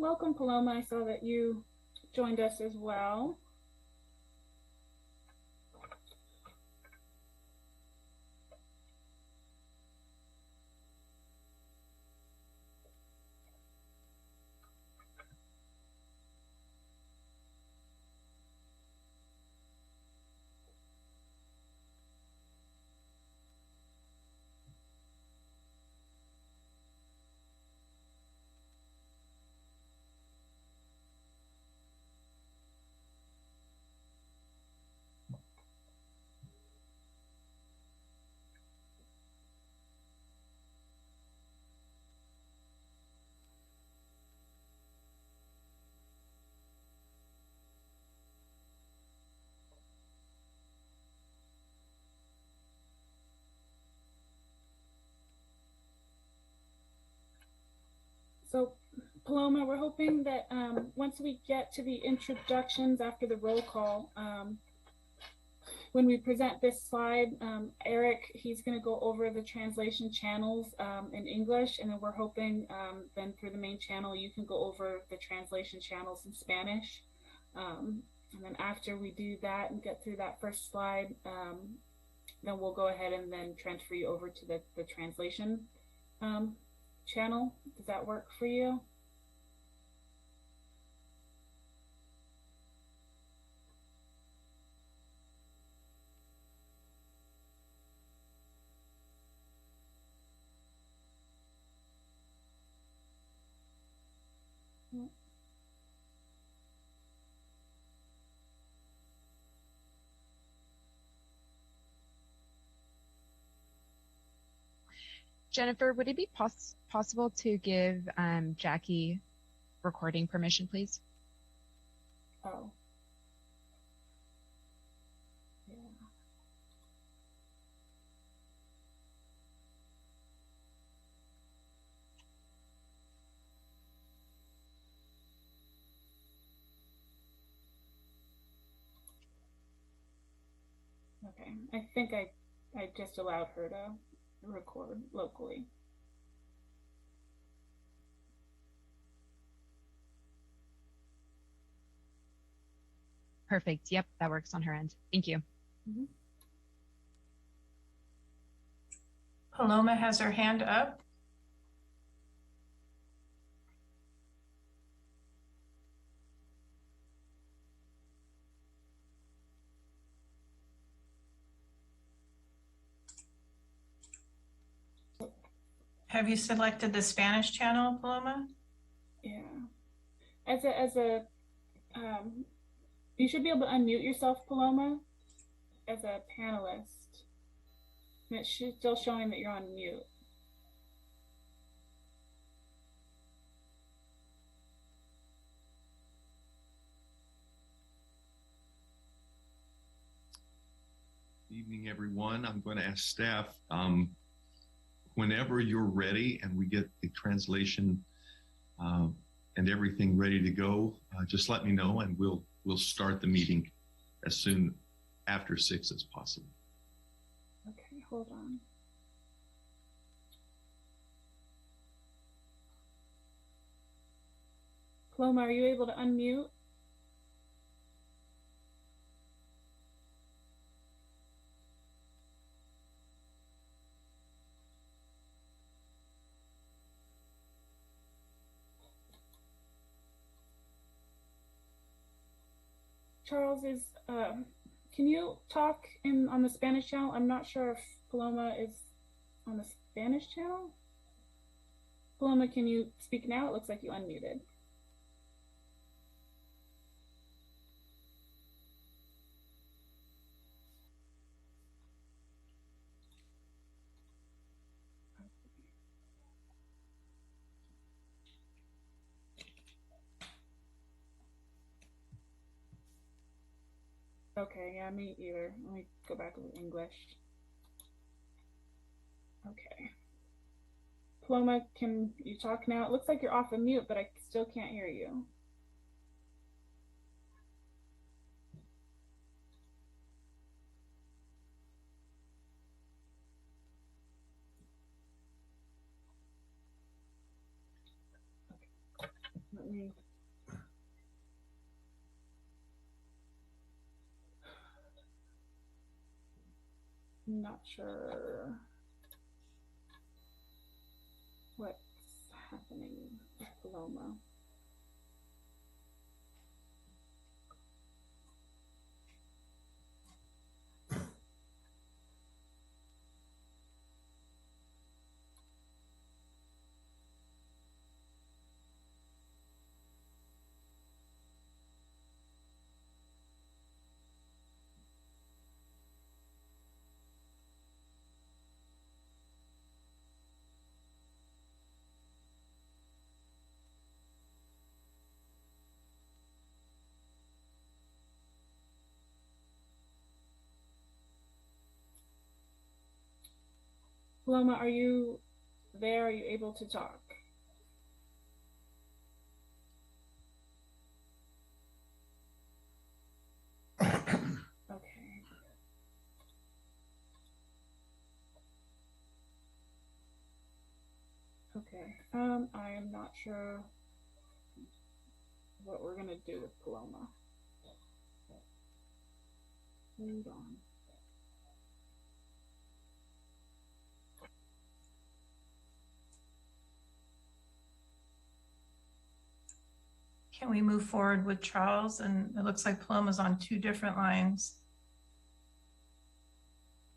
Welcome, Paloma. I saw that you joined us as well. So, Paloma, we're hoping that once we get to the introductions after the roll call, when we present this slide, Eric, he's going to go over the translation channels in English, and then we're hoping then through the main channel, you can go over the translation channels in Spanish. And then after we do that and get through that first slide, then we'll go ahead and then transfer you over to the translation channel. Does that work for you? Jennifer, would it be possible to give Jackie recording permission, please? Oh. Yeah. Okay, I think I just allowed her to record locally. Perfect. Yep, that works on her end. Thank you. Mm-hmm. Paloma has her hand up. Have you selected the Spanish channel, Paloma? Yeah. You should be able to unmute yourself, Paloma, as a panelist. And it's still showing that you're on mute. Evening, everyone. I'm going to ask staff, whenever you're ready and we get the translation and everything ready to go, just let me know and we'll start the meeting as soon after 6 as possible. Okay, hold on. Paloma, are you able to unmute? Charles, can you talk on the Spanish channel? I'm not sure if Paloma is on the Spanish channel. Paloma, can you speak now? It looks like you unmuted. Okay, yeah, me either. Let me go back to English. Okay. Paloma, can you talk now? It looks like you're off of mute, but I still can't hear you. Let me. I'm not sure what's happening with Paloma. Paloma, are you there? Are you able to talk? Okay. Okay. I am not sure what we're gonna do with Paloma. Hold on. Can we move forward with Charles? And it looks like Paloma's on two different lines.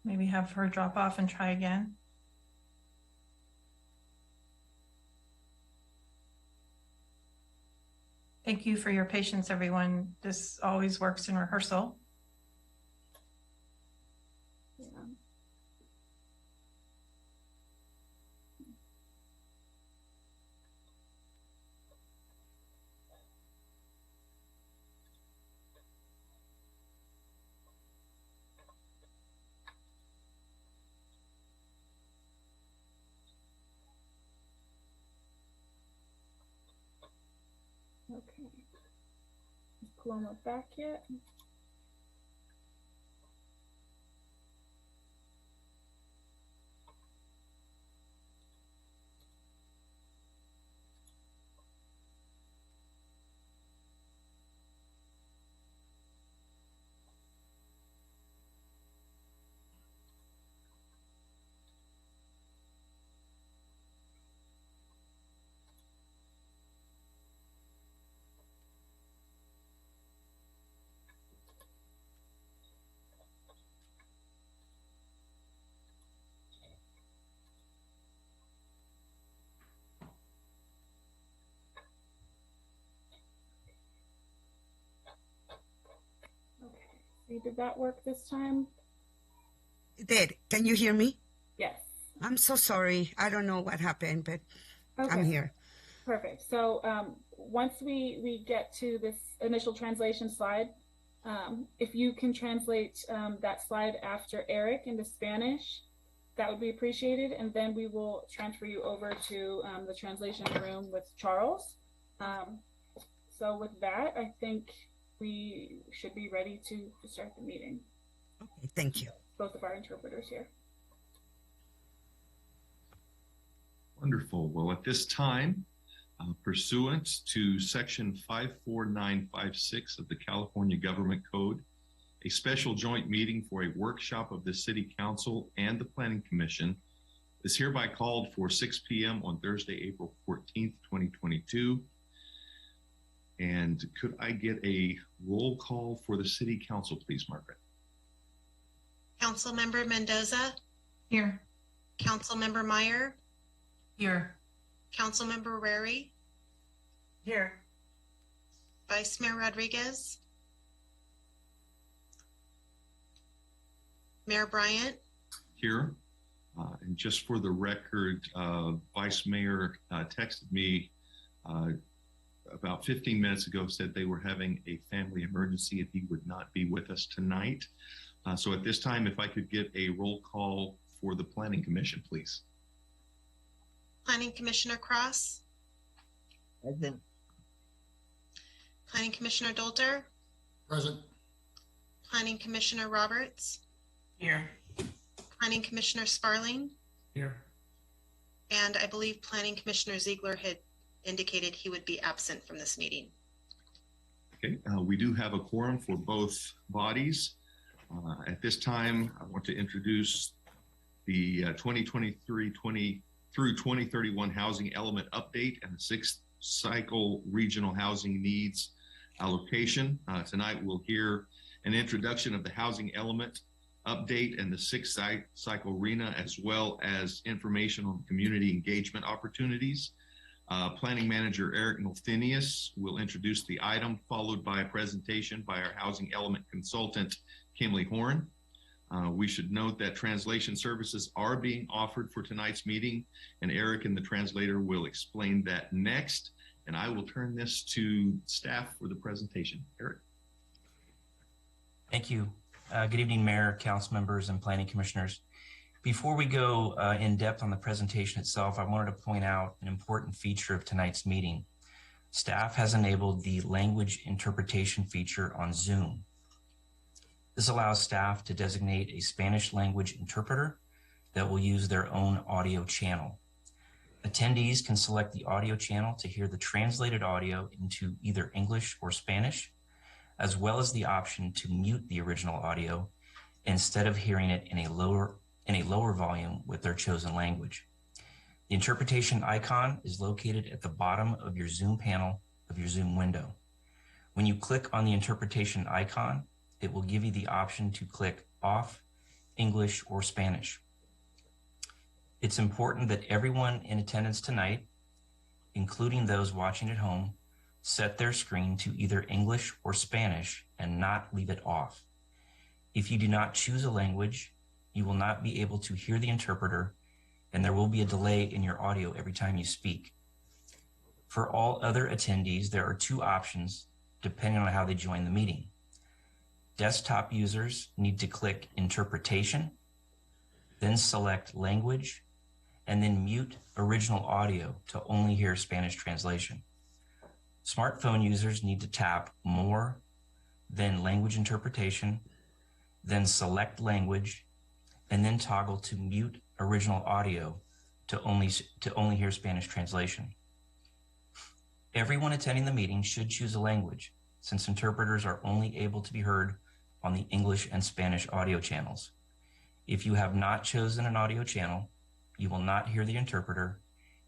Maybe have her drop off and try again. Thank you for your patience, everyone. This always works in rehearsal. Yeah. Okay. Is Paloma back yet? Okay. See, did that work this time? It did. Can you hear me? Yes. I'm so sorry. I don't know what happened, but Okay. I'm here. Perfect. So once we get to this initial translation slide, if you can translate that slide after Eric into Spanish, that would be appreciated. And then we will transfer you over to the translation room with Charles. So with that, I think we should be ready to start the meeting. Okay, thank you. Both of our interpreters here. Wonderful. Well, at this time, pursuant to Section 54956 of the California Government Code, a special joint meeting for a workshop of the City Council and the Planning Commission is hereby called for 6 p.m. on Thursday, April 14th, 2022. And could I get a roll call for the City Council, please, Margaret? Councilmember Mendoza, Here. Councilmember Meyer, Here. Councilmember Rary, Here. Vice Mayor Rodriguez, Mayor Bryant, Here. And just for the record, Vice Mayor texted me about 15 minutes ago, said they were having a family emergency and he would not be with us tonight. So at this time, if I could get a roll call for the Planning Commission, please. Planning Commissioner Cross, Present. Planning Commissioner Dolter, Present. Planning Commissioner Roberts, Here. Planning Commissioner Sparling, Here. and I believe Planning Commissioner Ziegler had indicated he would be absent from this meeting. Okay, we do have a quorum for both bodies. At this time, I want to introduce the 2023 through 2031 housing element update and the sixth cycle regional housing needs allocation. Tonight we'll hear an introduction of the housing element update and the sixth cycle RENA, as well as information on community engagement opportunities. Planning Manager Eric Nolthenius will introduce the item, followed by a presentation by our housing element consultant, Kimley Horn. We should note that translation services are being offered for tonight's meeting, and Eric and the translator will explain that next. And I will turn this to staff for the presentation. Eric. Thank you. Good evening, Mayor, Council members, and Planning Commissioners. Before we go in depth on the presentation itself, I wanted to point out an important feature of tonight's meeting. Staff has enabled the language interpretation feature on Zoom. This allows staff to designate a Spanish language interpreter that will use their own audio channel. Attendees can select the audio channel to hear the translated audio into either English or Spanish, as well as the option to mute the original audio instead of hearing it in a lower volume with their chosen language. The interpretation icon is located at the bottom of your Zoom panel of your Zoom window. When you click on the interpretation icon, it will give you the option to click off English or Spanish. It's important that everyone in attendance tonight, including those watching at home, set their screen to either English or Spanish and not leave it off. If you do not choose a language, you will not be able to hear the interpreter, and there will be a delay in your audio every time you speak. For all other attendees, there are two options depending on how they join the meeting. Desktop users need to click Interpretation, then select Language, and then mute original audio to only hear Spanish translation. Smartphone users need to tap More, then Language Interpretation, then select Language, and then toggle to mute original audio to only hear Spanish translation. Everyone attending the meeting should choose a language, since interpreters are only able to be heard on the English and Spanish audio channels. If you have not chosen an audio channel, you will not hear the interpreter,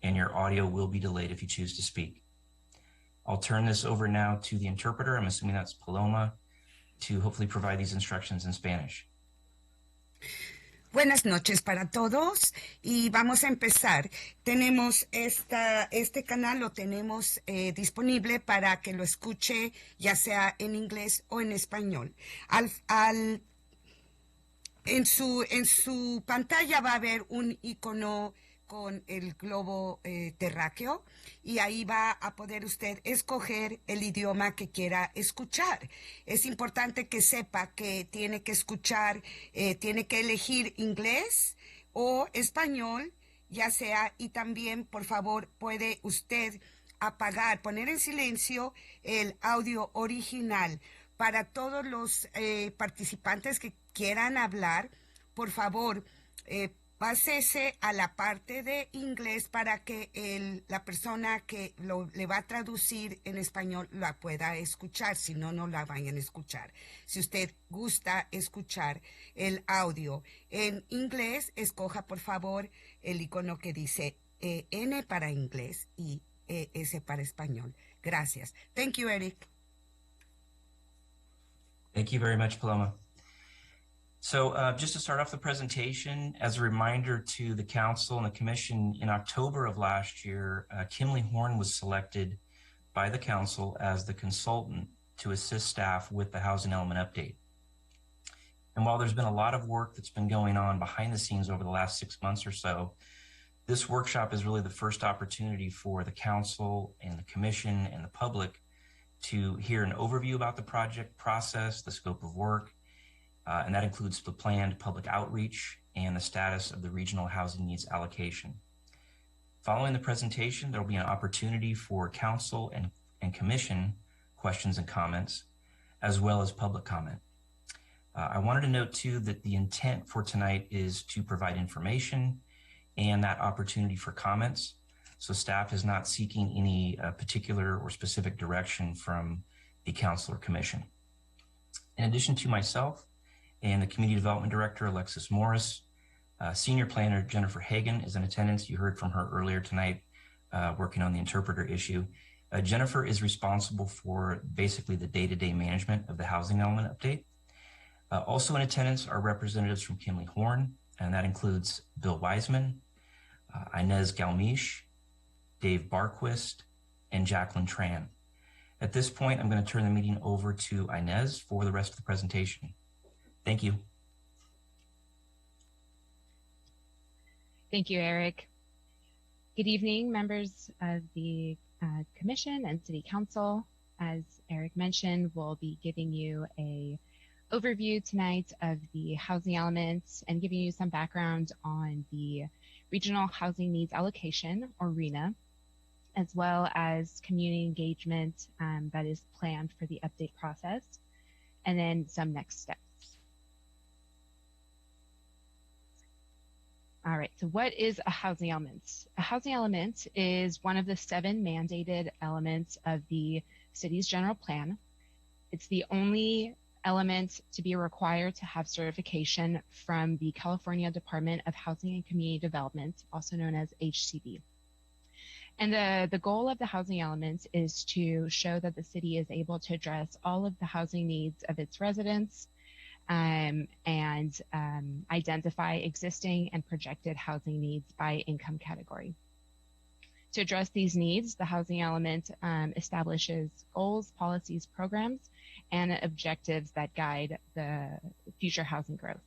and your audio will be delayed if you choose to speak. I'll turn this over now to the interpreter, I'm assuming that's Paloma, to hopefully provide these instructions in Spanish. Buenas noches para todos y vamos a empezar. Tenemos este canal lo tenemos disponible para que lo escuche ya sea en inglés o en español. En su pantalla va a haber un icono con el globo terráqueo y ahí va a poder usted escoger el idioma que quiera escuchar. Es importante que sepa que tiene que escuchar, tiene que elegir inglés o español, ya sea, y también, por favor, puede usted poner en silencio el audio original. Para todos los participantes que quieran hablar, por favor, pásese a la parte de inglés para que la persona que le va a traducir en español la pueda escuchar, si no, no la vayan a escuchar. Si usted gusta escuchar el audio en inglés, escoja por favor el icono que dice N para inglés y S para español. Gracias. Thank you, Eric. Thank you very much, Paloma. So just to start off the presentation, as a reminder to the council and the commission, in October of last year, Kimley Horn was selected by the council as the consultant to assist staff with the housing element update. And while there's been a lot of work that's been going on behind the scenes over the last 6 months or so, this workshop is really the first opportunity for the council and the commission and the public to hear an overview about the project process, the scope of work, and that includes the planned public outreach and the status of the regional housing needs allocation. Following the presentation, there will be an opportunity for council and commission questions and comments, as well as public comment. I wanted to note too that the intent for tonight is to provide information and that opportunity for comments. So staff is not seeking any particular or specific direction from the council or commission. In addition to myself and the Community Development Director, Alexis Morris, Senior Planner Jennifer Hagan is in attendance. You heard from her earlier tonight, working on the interpreter issue. Jennifer is responsible for basically the day-to-day management of the housing element update. Also in attendance are representatives from Kinley Horn, and that includes Bill Wiseman, Inez Galmiche, Dave Barquist, and Jacqueline Tran. At this point, I'm going to turn the meeting over to Inez for the rest of the presentation. Thank you. Thank you, Eric. Good evening, members of the Commission and City Council. As Eric mentioned, we'll be giving you a overview tonight of the housing elements and giving you some background on the Regional Housing Needs Allocation, or RHNA, as well as community engagement that is planned for the update process, and then some next steps. All right, so what is a housing element? A housing element is one of the 7 mandated elements of the city's general plan. It's the only element to be required to have certification from the California Department of Housing and Community Development, also known as HCD. And the goal of the housing elements is to show that the city is able to address all of the housing needs of its residents and identify existing and projected housing needs by income category. To address these needs, the housing element establishes goals, policies, programs, and objectives that guide the future housing growth.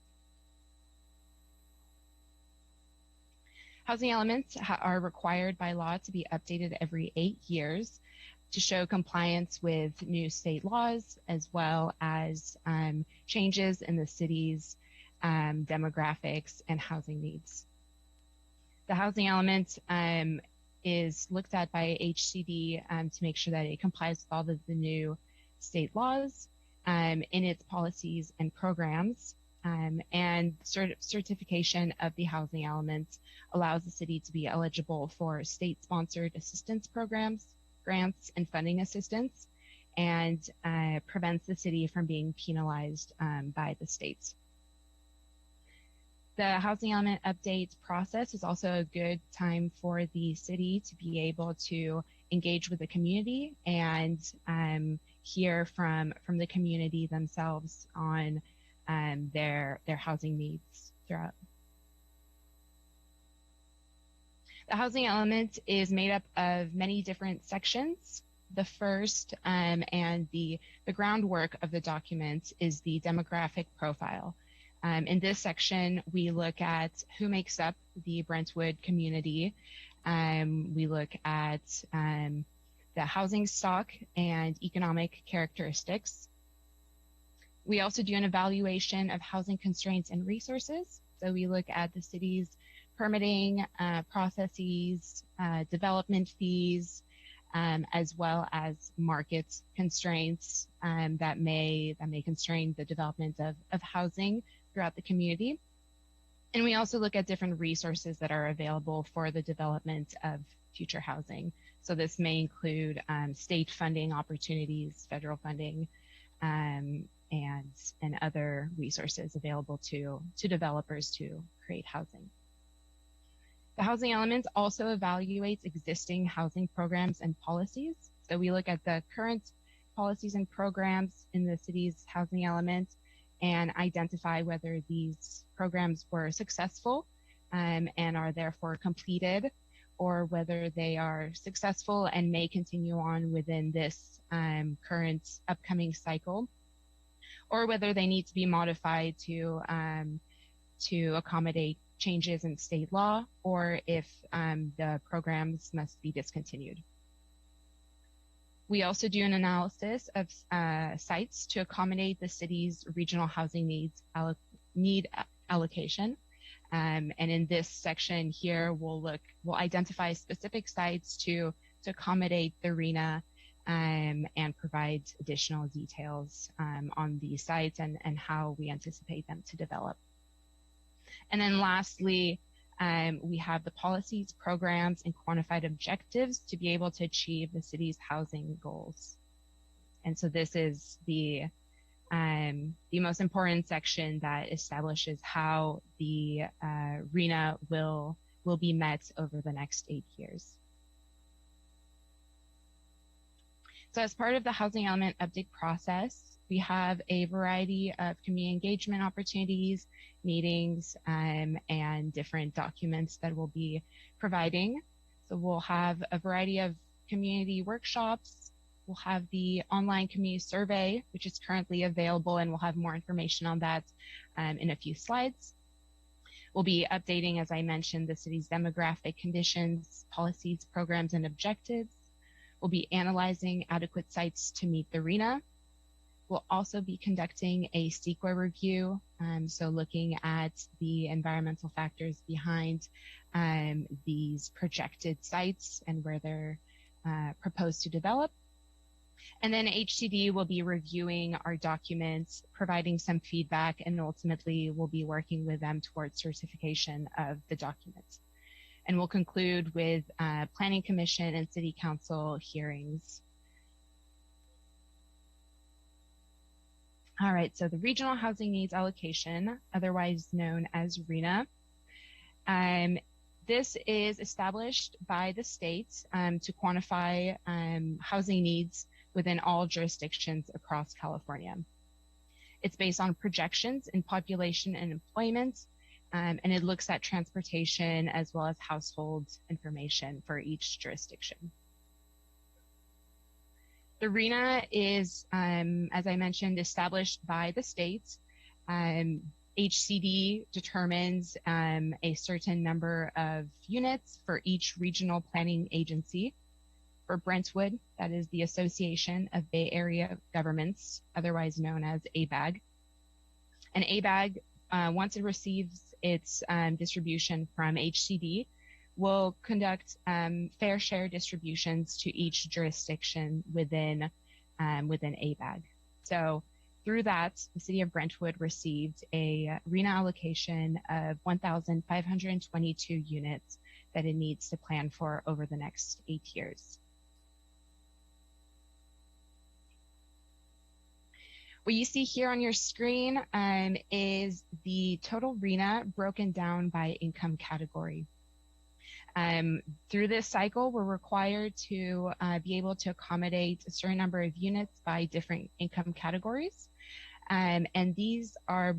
Housing elements are required by law to be updated every 8 years to show compliance with new state laws, as well as changes in the city's demographics and housing needs. The housing element is looked at by HCD to make sure that it complies with all of the new state laws in its policies and programs. And certification of the housing elements allows the city to be eligible for state-sponsored assistance programs, grants, and funding assistance, and prevents the city from being penalized by the states. The housing element update process is also a good time for the city to be able to engage with the community and hear from the community themselves on their housing needs throughout. The housing element is made up of many different sections. The first and the groundwork of the document is the demographic profile. In this section, we look at who makes up the Brentwood community. We look at the housing stock and economic characteristics. We also do an evaluation of housing constraints and resources. So we look at the city's permitting processes, development fees, as well as market constraints that may constrain the development of housing throughout the community. And we also look at different resources that are available for the development of future housing. So this may include state funding opportunities, federal funding, and other resources available to developers to create housing. The housing element also evaluates existing housing programs and policies. So we look at the current policies and programs in the city's housing element and identify whether these programs were successful and are therefore completed, or whether they are successful and may continue on within this current upcoming cycle, or whether they need to be modified to accommodate changes in state law, or if the programs must be discontinued. We also do an analysis of sites to accommodate the city's regional housing need allocation. And in this section here, we'll identify specific sites to accommodate the RHNA and provide additional details on these sites and how we anticipate them to develop. And then lastly, We have the policies, programs, and quantified objectives to be able to achieve the city's housing goals. And so this is the most important section that establishes how the RHNA will be met over the next 8 years. So as part of the housing element update process, we have a variety of community engagement opportunities, meetings, and different documents that we'll be providing. So we'll have a variety of community workshops. We'll have the online community survey, which is currently available, and we'll have more information on that in a few slides. We'll be updating, as I mentioned, the city's demographic conditions, policies, programs, and objectives. We'll be analyzing adequate sites to meet the RHNA. We'll also be conducting a CEQA review, so looking at the environmental factors behind these projected sites and where they're proposed to develop. And then HCD will be reviewing our documents, providing some feedback, and ultimately we'll be working with them towards certification of the documents. And we'll conclude with Planning Commission and City Council hearings. All right, so the Regional Housing Needs Allocation, otherwise known as RHNA. This is established by the state to quantify housing needs within all jurisdictions across California. It's based on projections in population and employment, and it looks at transportation as well as household information for each jurisdiction. The RHNA is, as I mentioned, established by the state. HCD determines a certain number of units for each regional planning agency. For Brentwood, that is the Association of Bay Area Governments, otherwise known as ABAG. And ABAG, once it receives its distribution from HCD, will conduct fair share distributions to each jurisdiction within ABAG. So through that, the city of Brentwood received a RHNA allocation of 1,522 units that it needs to plan for over the next 8 years. What you see here on your screen is the total RHNA broken down by income category. Through this cycle, we're required to be able to accommodate a certain number of units by different income categories. And these are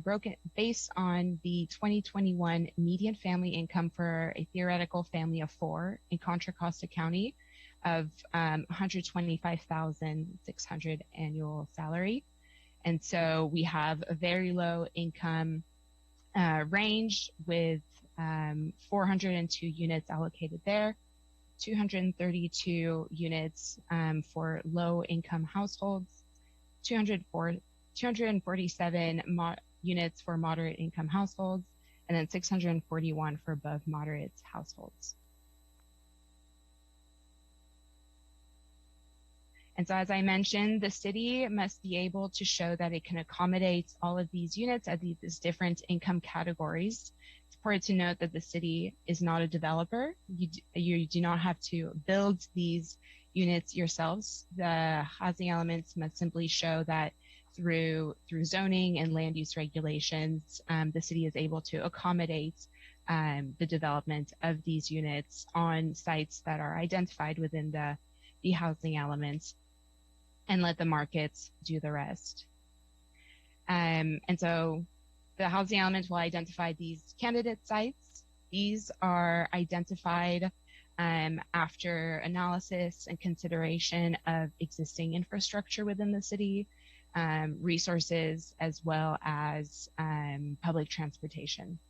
broken based on the 2021 median family income for a theoretical family of 4 in Contra Costa County of $125,600 annual salary. And so we have a very low income range with 402 units allocated there, 232 units for low income households, 247 units for moderate income households, and then 641 for above moderate households. And so as I mentioned, the city must be able to show that it can accommodate all of these units at these different income categories. It's important to note that the city is not a developer. You do not have to build these units yourselves. The housing elements must simply show that through zoning and land use regulations, the city is able to accommodate the development of these units on sites that are identified within the housing elements, and let the markets do the rest. And so the housing element will identify these candidate sites. These are identified after analysis and consideration of existing infrastructure within the city, resources, as well as public transportation.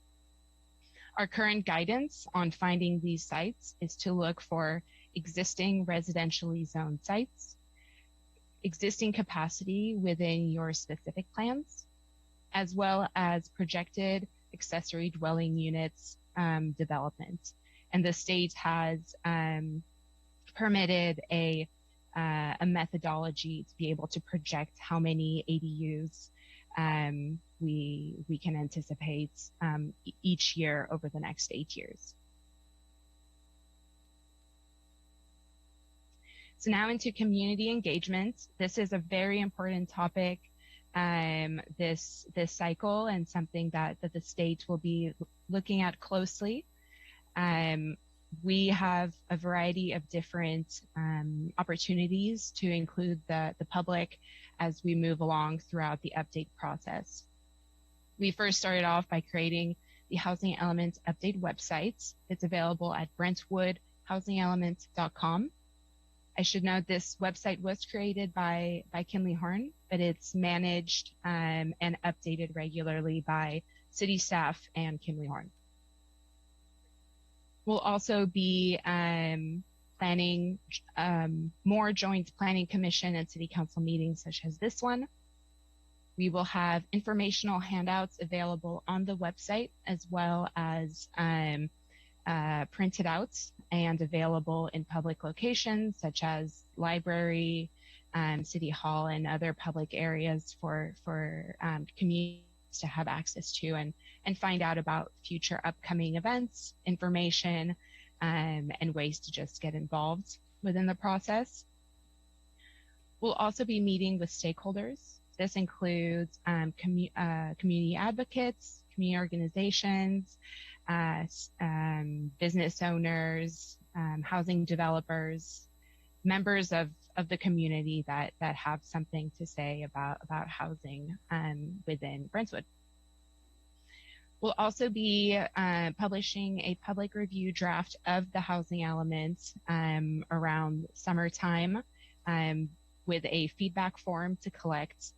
Our current guidance on finding these sites is to look for existing residentially zoned sites, existing capacity within your specific plans, as well as projected accessory dwelling units development. And the state has permitted a methodology to be able to project how many ADUs we can anticipate each year over the next 8 years. So now into community engagement. This is a very important topic this cycle, and something that the state will be looking at closely. We have a variety of different opportunities to include the public as we move along throughout the update process. We first started off by creating the Housing Element Update website. It's available at brentwoodhousingelement.com. I should note this website was created by Kinley Horn, but it's managed and updated regularly by city staff and Kinley Horn. We'll also be planning more joint planning commission and city council meetings such as this one. We will have informational handouts available on the website, as well as printed out and available in public locations such as library, city hall, and other public areas for communities to have access to and find out about future upcoming events, information, and ways to just get involved within the process. We'll also be meeting with stakeholders. This includes community advocates, community organizations, business owners, housing developers, members of the community that have something to say about housing within Brentwood. We'll also be publishing a public review draft of the housing element around summertime with a feedback form to collect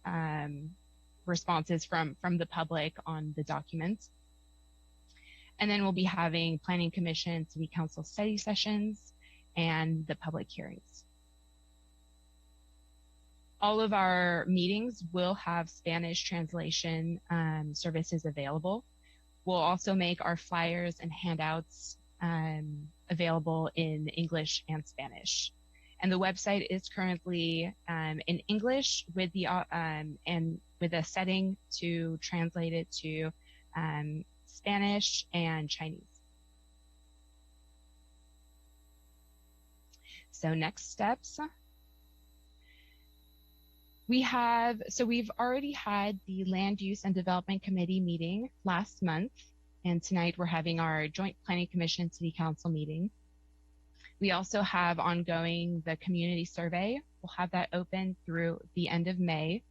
responses from the public on the documents. And then we'll be having Planning Commission, City Council study sessions, and the public hearings. All of our meetings will have Spanish translation services available. We'll also make our flyers and handouts available in English and Spanish. And the website is currently in English with the and with a setting to translate it to Spanish and Chinese. So next steps. We've already had the Land Use and Development Committee meeting last month, and tonight we're having our Joint Planning Commission City Council meeting. We also have ongoing the community survey. We'll have that open through the end of May.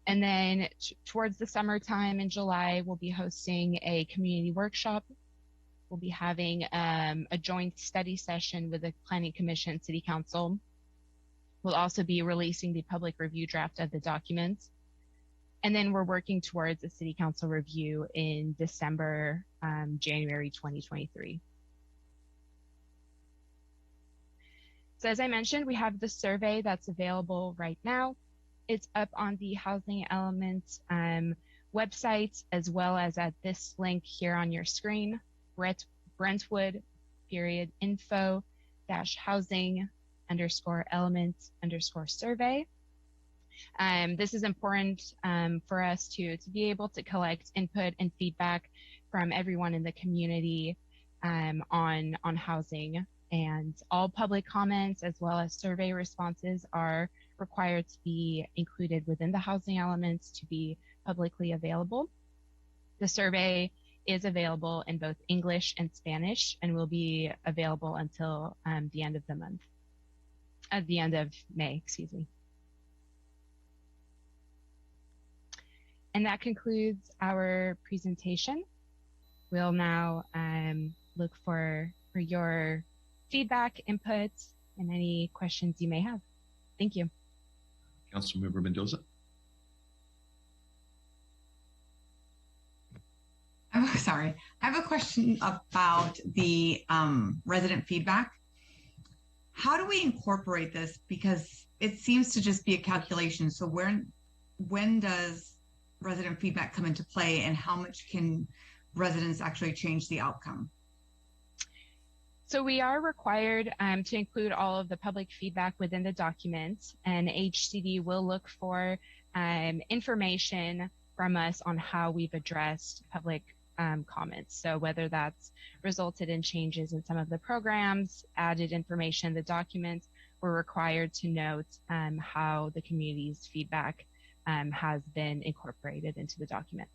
And then towards the summertime in July, we'll be hosting a community workshop. We'll be having a joint study session with the Planning Commission City Council. We'll also be releasing the public review draft of the documents. And then we're working towards a City Council review in December, January 2023. So as I mentioned, we have the survey that's available right now. It's up on the Housing Element website, as well as at this link here on your screen, Brentwood-info-housing_element_survey. This is important for us to be able to collect input and feedback from everyone in the community on housing. And all public comments as well as survey responses are required to be included within the housing elements to be publicly available. The survey is available in both English and Spanish and will be available until the end of the month, at the end of May, excuse me. And that concludes our presentation. We'll now look for your feedback, input, and any questions you may have. Thank you. Councilmember Mendoza. Sorry, I have a question about the resident feedback. How do we incorporate this? Because it seems to just be a calculation. So when does resident feedback come into play, and how much can residents actually change the outcome? So we are required to include all of the public feedback within the document, and HCD will look for information from us on how we've addressed public comments. So whether that's resulted in changes in some of the programs, added information, the documents, we're required to note how the community's feedback has been incorporated into the document.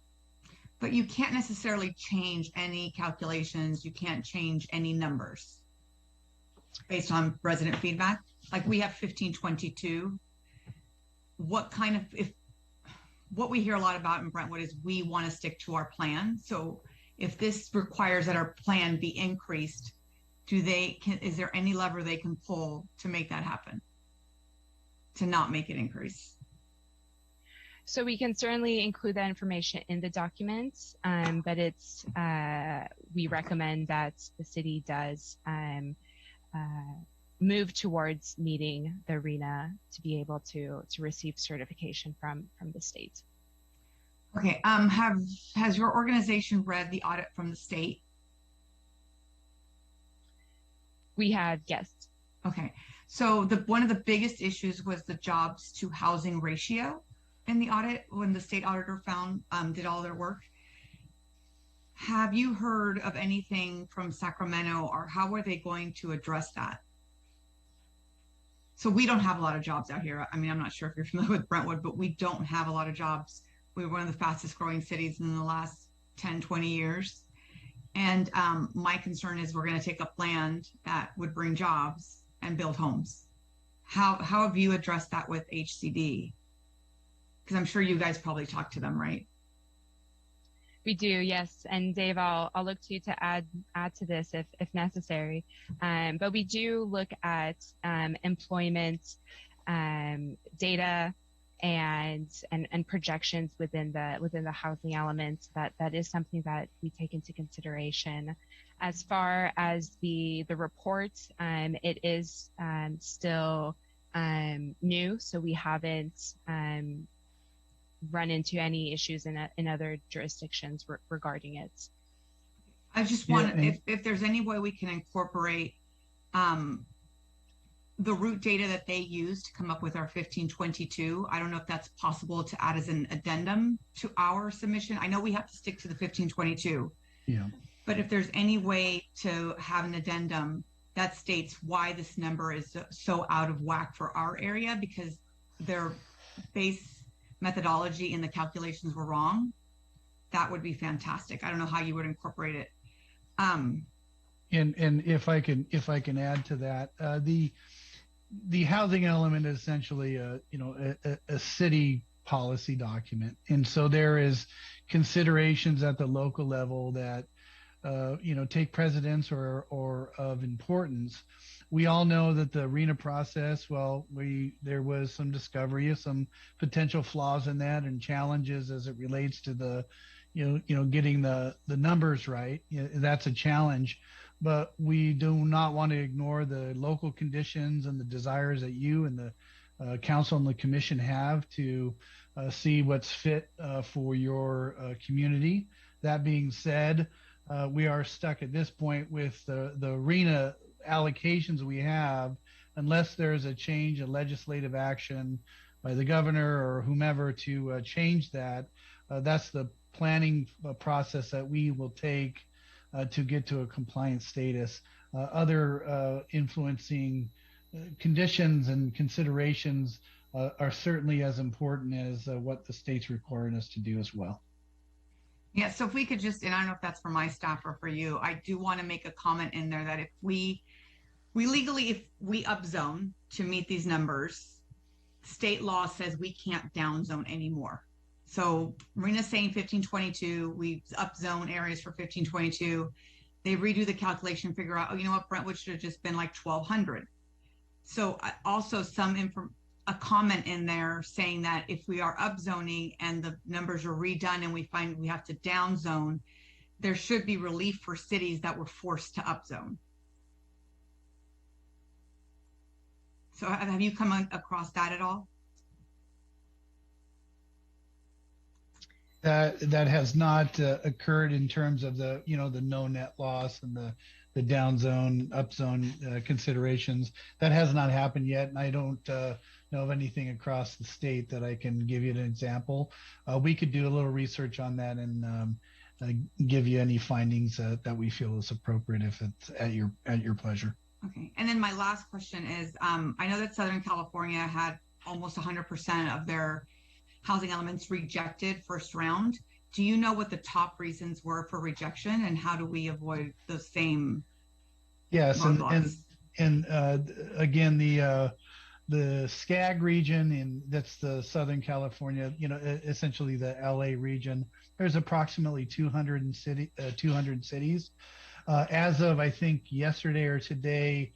But you can't necessarily change any calculations. You can't change any numbers based on resident feedback. Like we have 1522. What kind of, what we hear a lot about in Brentwood is we want to stick to our plan. So if this requires that our plan be increased, is there any lever they can pull to make that happen? To not make it increase? So we can certainly include that information in the documents, but we recommend that the city does move towards meeting the RENA to be able to receive certification from the state. Okay. Has your organization read the audit from the state? We have, yes. Okay. So one of the biggest issues was the jobs to housing ratio in the audit when the state auditor did all their work. Have you heard of anything from Sacramento, or how are they going to address that? So we don't have a lot of jobs out here. I mean, I'm not sure if you're familiar with Brentwood, but we don't have a lot of jobs. We're one of the fastest growing cities in the last 10, 20 years. And my concern is we're going to take up land that would bring jobs and build homes. How have you addressed that with HCD? Because I'm sure you guys probably talk to them, right? We do, yes. And Dave, I'll look to you to add to this if necessary. But we do look at employment data and projections within the housing elements. That is something that we take into consideration. As far as the report, it is still new, so we haven't run into any issues in other jurisdictions regarding it. I just want if there's any way we can incorporate the root data that they use to come up with our 1522. I don't know if that's possible to add as an addendum to our submission. I know we have to stick to the 1522. Yeah. But if there's any way to have an addendum that states why this number is so out of whack for our area, because their base methodology in the calculations were wrong, that would be fantastic. I don't know how you would incorporate it. And if I can add to that, the housing element is essentially a city policy document, and so there is considerations at the local level that take precedence or of importance. We all know that the RENA process, there was some discovery of some potential flaws in that and challenges as it relates to the, getting the numbers right. That's a challenge, but we do not want to ignore the local conditions and the desires that you and the council and the commission have to see what's fit for your community. That being said, we are stuck at this point with the RENA allocations we have, unless there's a change in legislative action by the governor or whomever to change that. That's the planning process that we will take to get to a compliant status. Other influencing conditions and considerations are certainly as important as what the state's requiring us to do as well. Yeah, so if we could just, and I don't know if that's for my staff or for you, I do want to make a comment in there that if we legally, if we upzone to meet these numbers, state law says we can't downzone anymore. So Marina's saying 1522, we upzone areas for 1522. They redo the calculation, figure out, oh, you know what, Brentwood should have just been like 1200. So also a comment in there saying that if we are upzoning and the numbers are redone and we find we have to downzone, there should be relief for cities that were forced to upzone. So have you come across that at all? That has not occurred in terms of the the no net loss and the down zone, up zone considerations. That has not happened yet, and I don't know of anything across the state that I can give you an example. We could do a little research on that and give you any findings that we feel is appropriate if it's at your pleasure. Okay. And then my last question is, I know that Southern California had almost 100% of their housing elements rejected first round. Do you know what the top reasons were for rejection, and how do we avoid those same Yes, roadblocks? and again, the SCAG region, and that's the Southern California, essentially the LA region. There's approximately 200 cities. As of, I think, yesterday or today,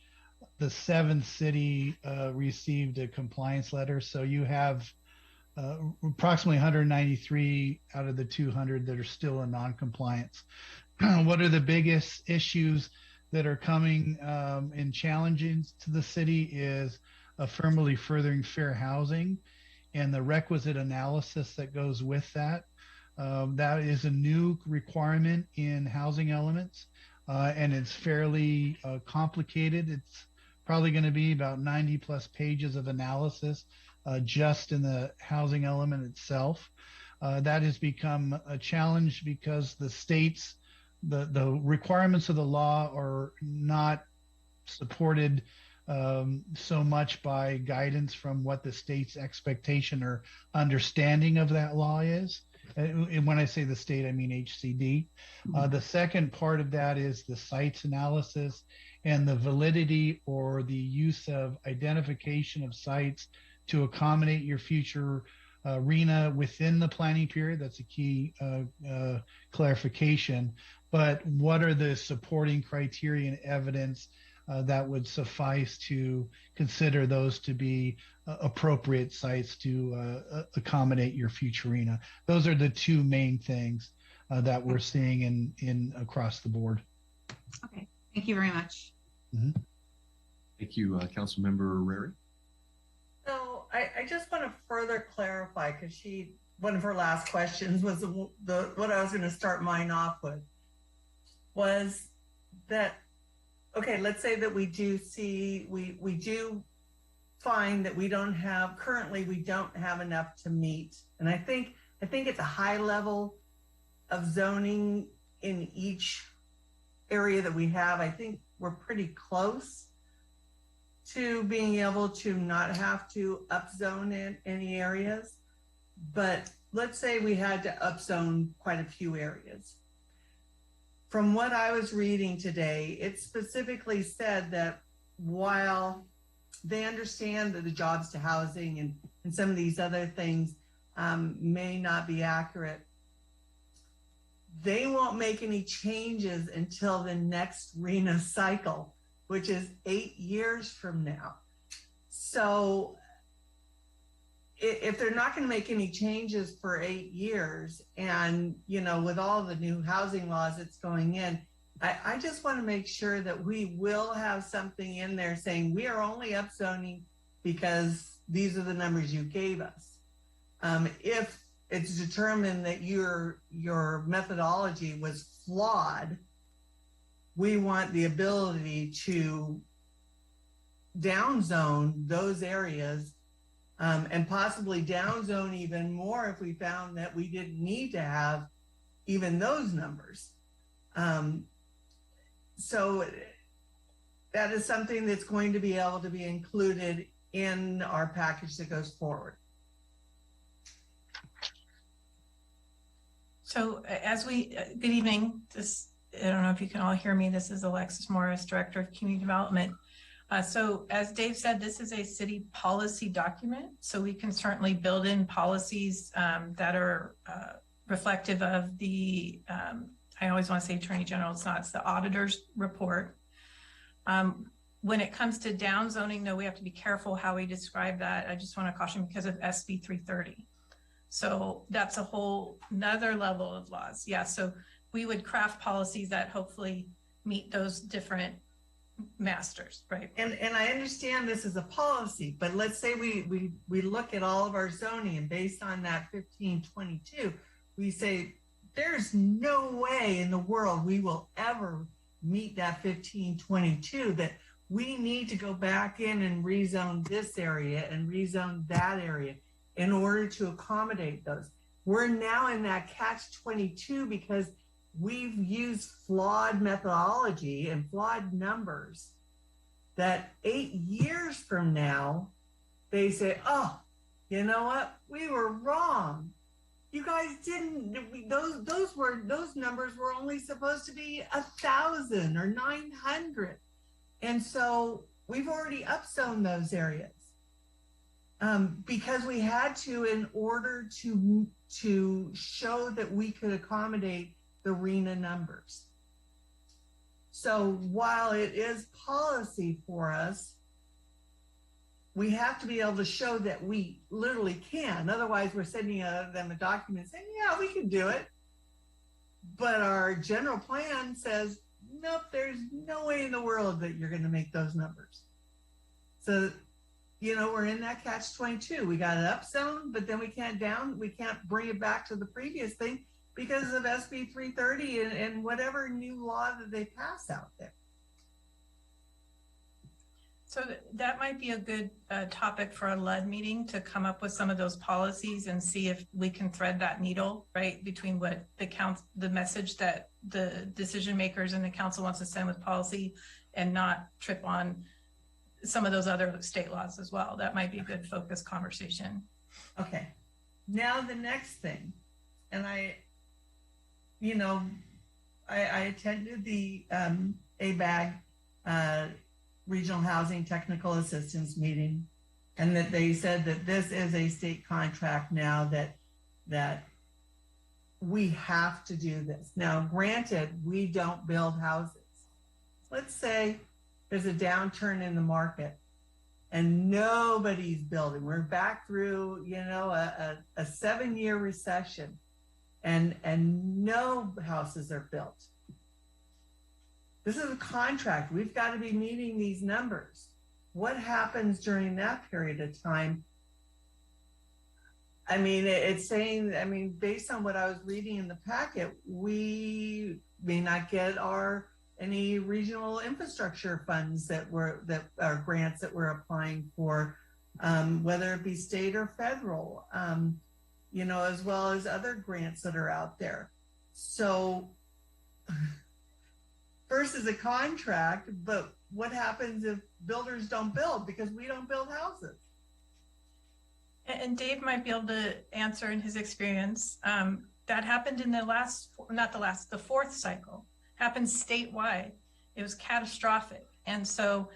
the seventh city received a compliance letter. So you have approximately 193 out of the 200 that are still in non-compliance. What are the biggest issues that are coming and challenging to the city is affirmatively furthering fair housing and the requisite analysis that goes with that. That is a new requirement in housing elements, and it's fairly complicated. It's probably going to be about 90 plus pages of analysis just in the housing element itself. That has become a challenge because the states, the requirements of the law are not supported so much by guidance from what the state's expectation or understanding of that law is. And when I say the state, I mean HCD. The second part of that is the sites analysis and the validity or the use of identification of sites to accommodate your future RENA within the planning period. That's a key clarification. But what are the supporting criteria and evidence that would suffice to consider those to be appropriate sites to accommodate your future RENA? Those are the two main things that we're seeing in across the board. Okay, thank you very much. Mm-hmm. Thank you, Councilmember Rary. So I just want to further clarify, because one of her last questions was what I was going to start mine off with was that, okay, let's say that we do find that currently we don't have enough to meet. And I think it's a high level of zoning in each area that we have. I think we're pretty close to being able to not have to upzone in any areas. But let's say we had to upzone quite a few areas. From what I was reading today, it specifically said that while they understand that the jobs to housing and some of these other things may not be accurate, they won't make any changes until the next RENA cycle, which is 8 years from now. So if they're not going to make any changes for 8 years, and with all the new housing laws that's going in, I just want to make sure that we will have something in there saying we are only upzoning because these are the numbers you gave us. If it's determined that your methodology was flawed, we want the ability to downzone those areas and possibly downzone even more if we found that we didn't need to have even those numbers. So that is something that's going to be able to be included in our package that goes forward. So good evening. I don't know if you can all hear me. This is Alexis Morris, Director of Community Development. So as Dave said, this is a city policy document. So we can certainly build in policies that are reflective of the, I always want to say Attorney General, it's the auditor's report. When it comes to downzoning, though, we have to be careful how we describe that. I just want to caution because of SB 330. So that's a whole another level of laws. Yeah, so we would craft policies that hopefully meet those different masters, right? And I understand this is a policy, but let's say we look at all of our zoning, and based on that 1522, we say there's no way in the world we will ever meet that 1522, that we need to go back in and rezone this area and rezone that area in order to accommodate those. We're now in that catch-22 because we've used flawed methodology and flawed numbers that 8 years from now, they say, oh, you know what? We were wrong. You guys didn't, those numbers were only supposed to be 1,000 or 900. And so we've already upzoned those areas because we had to in order to show that we could accommodate the RENA numbers. So while it is policy for us, we have to be able to show that we literally can. Otherwise, we're sending them a document saying, yeah, we can do it. But our general plan says, nope, there's no way in the world that you're going to make those numbers. So, you know, we're in that catch-22. We got it upzoned, but then we can't bring it back to the previous thing because of SB 330 and whatever new law that they pass out there. So that might be a good topic for a LUD meeting to come up with some of those policies and see if we can thread that needle, right, between what the message that the decision makers in the council wants to send with policy and not trip on some of those other state laws as well. That might be a good focus conversation. Okay. Now the next thing, and I attended the ABAG Regional Housing Technical Assistance meeting, and that they said that this is a state contract now that we have to do this. Now, granted, we don't build houses. Let's say there's a downturn in the market and nobody's building. We're back through, a 7-year recession and no houses are built. This is a contract. We've got to be meeting these numbers. What happens during that period of time? I mean, it's saying, based on what I was reading in the packet, we may not get any regional infrastructure funds that are grants that we're applying for, whether it be state or federal, as well as other grants that are out there. So first is a contract, but what happens if builders don't build because we don't build houses? And Dave might be able to answer in his experience. That happened in the fourth cycle, happened statewide. It was catastrophic. And so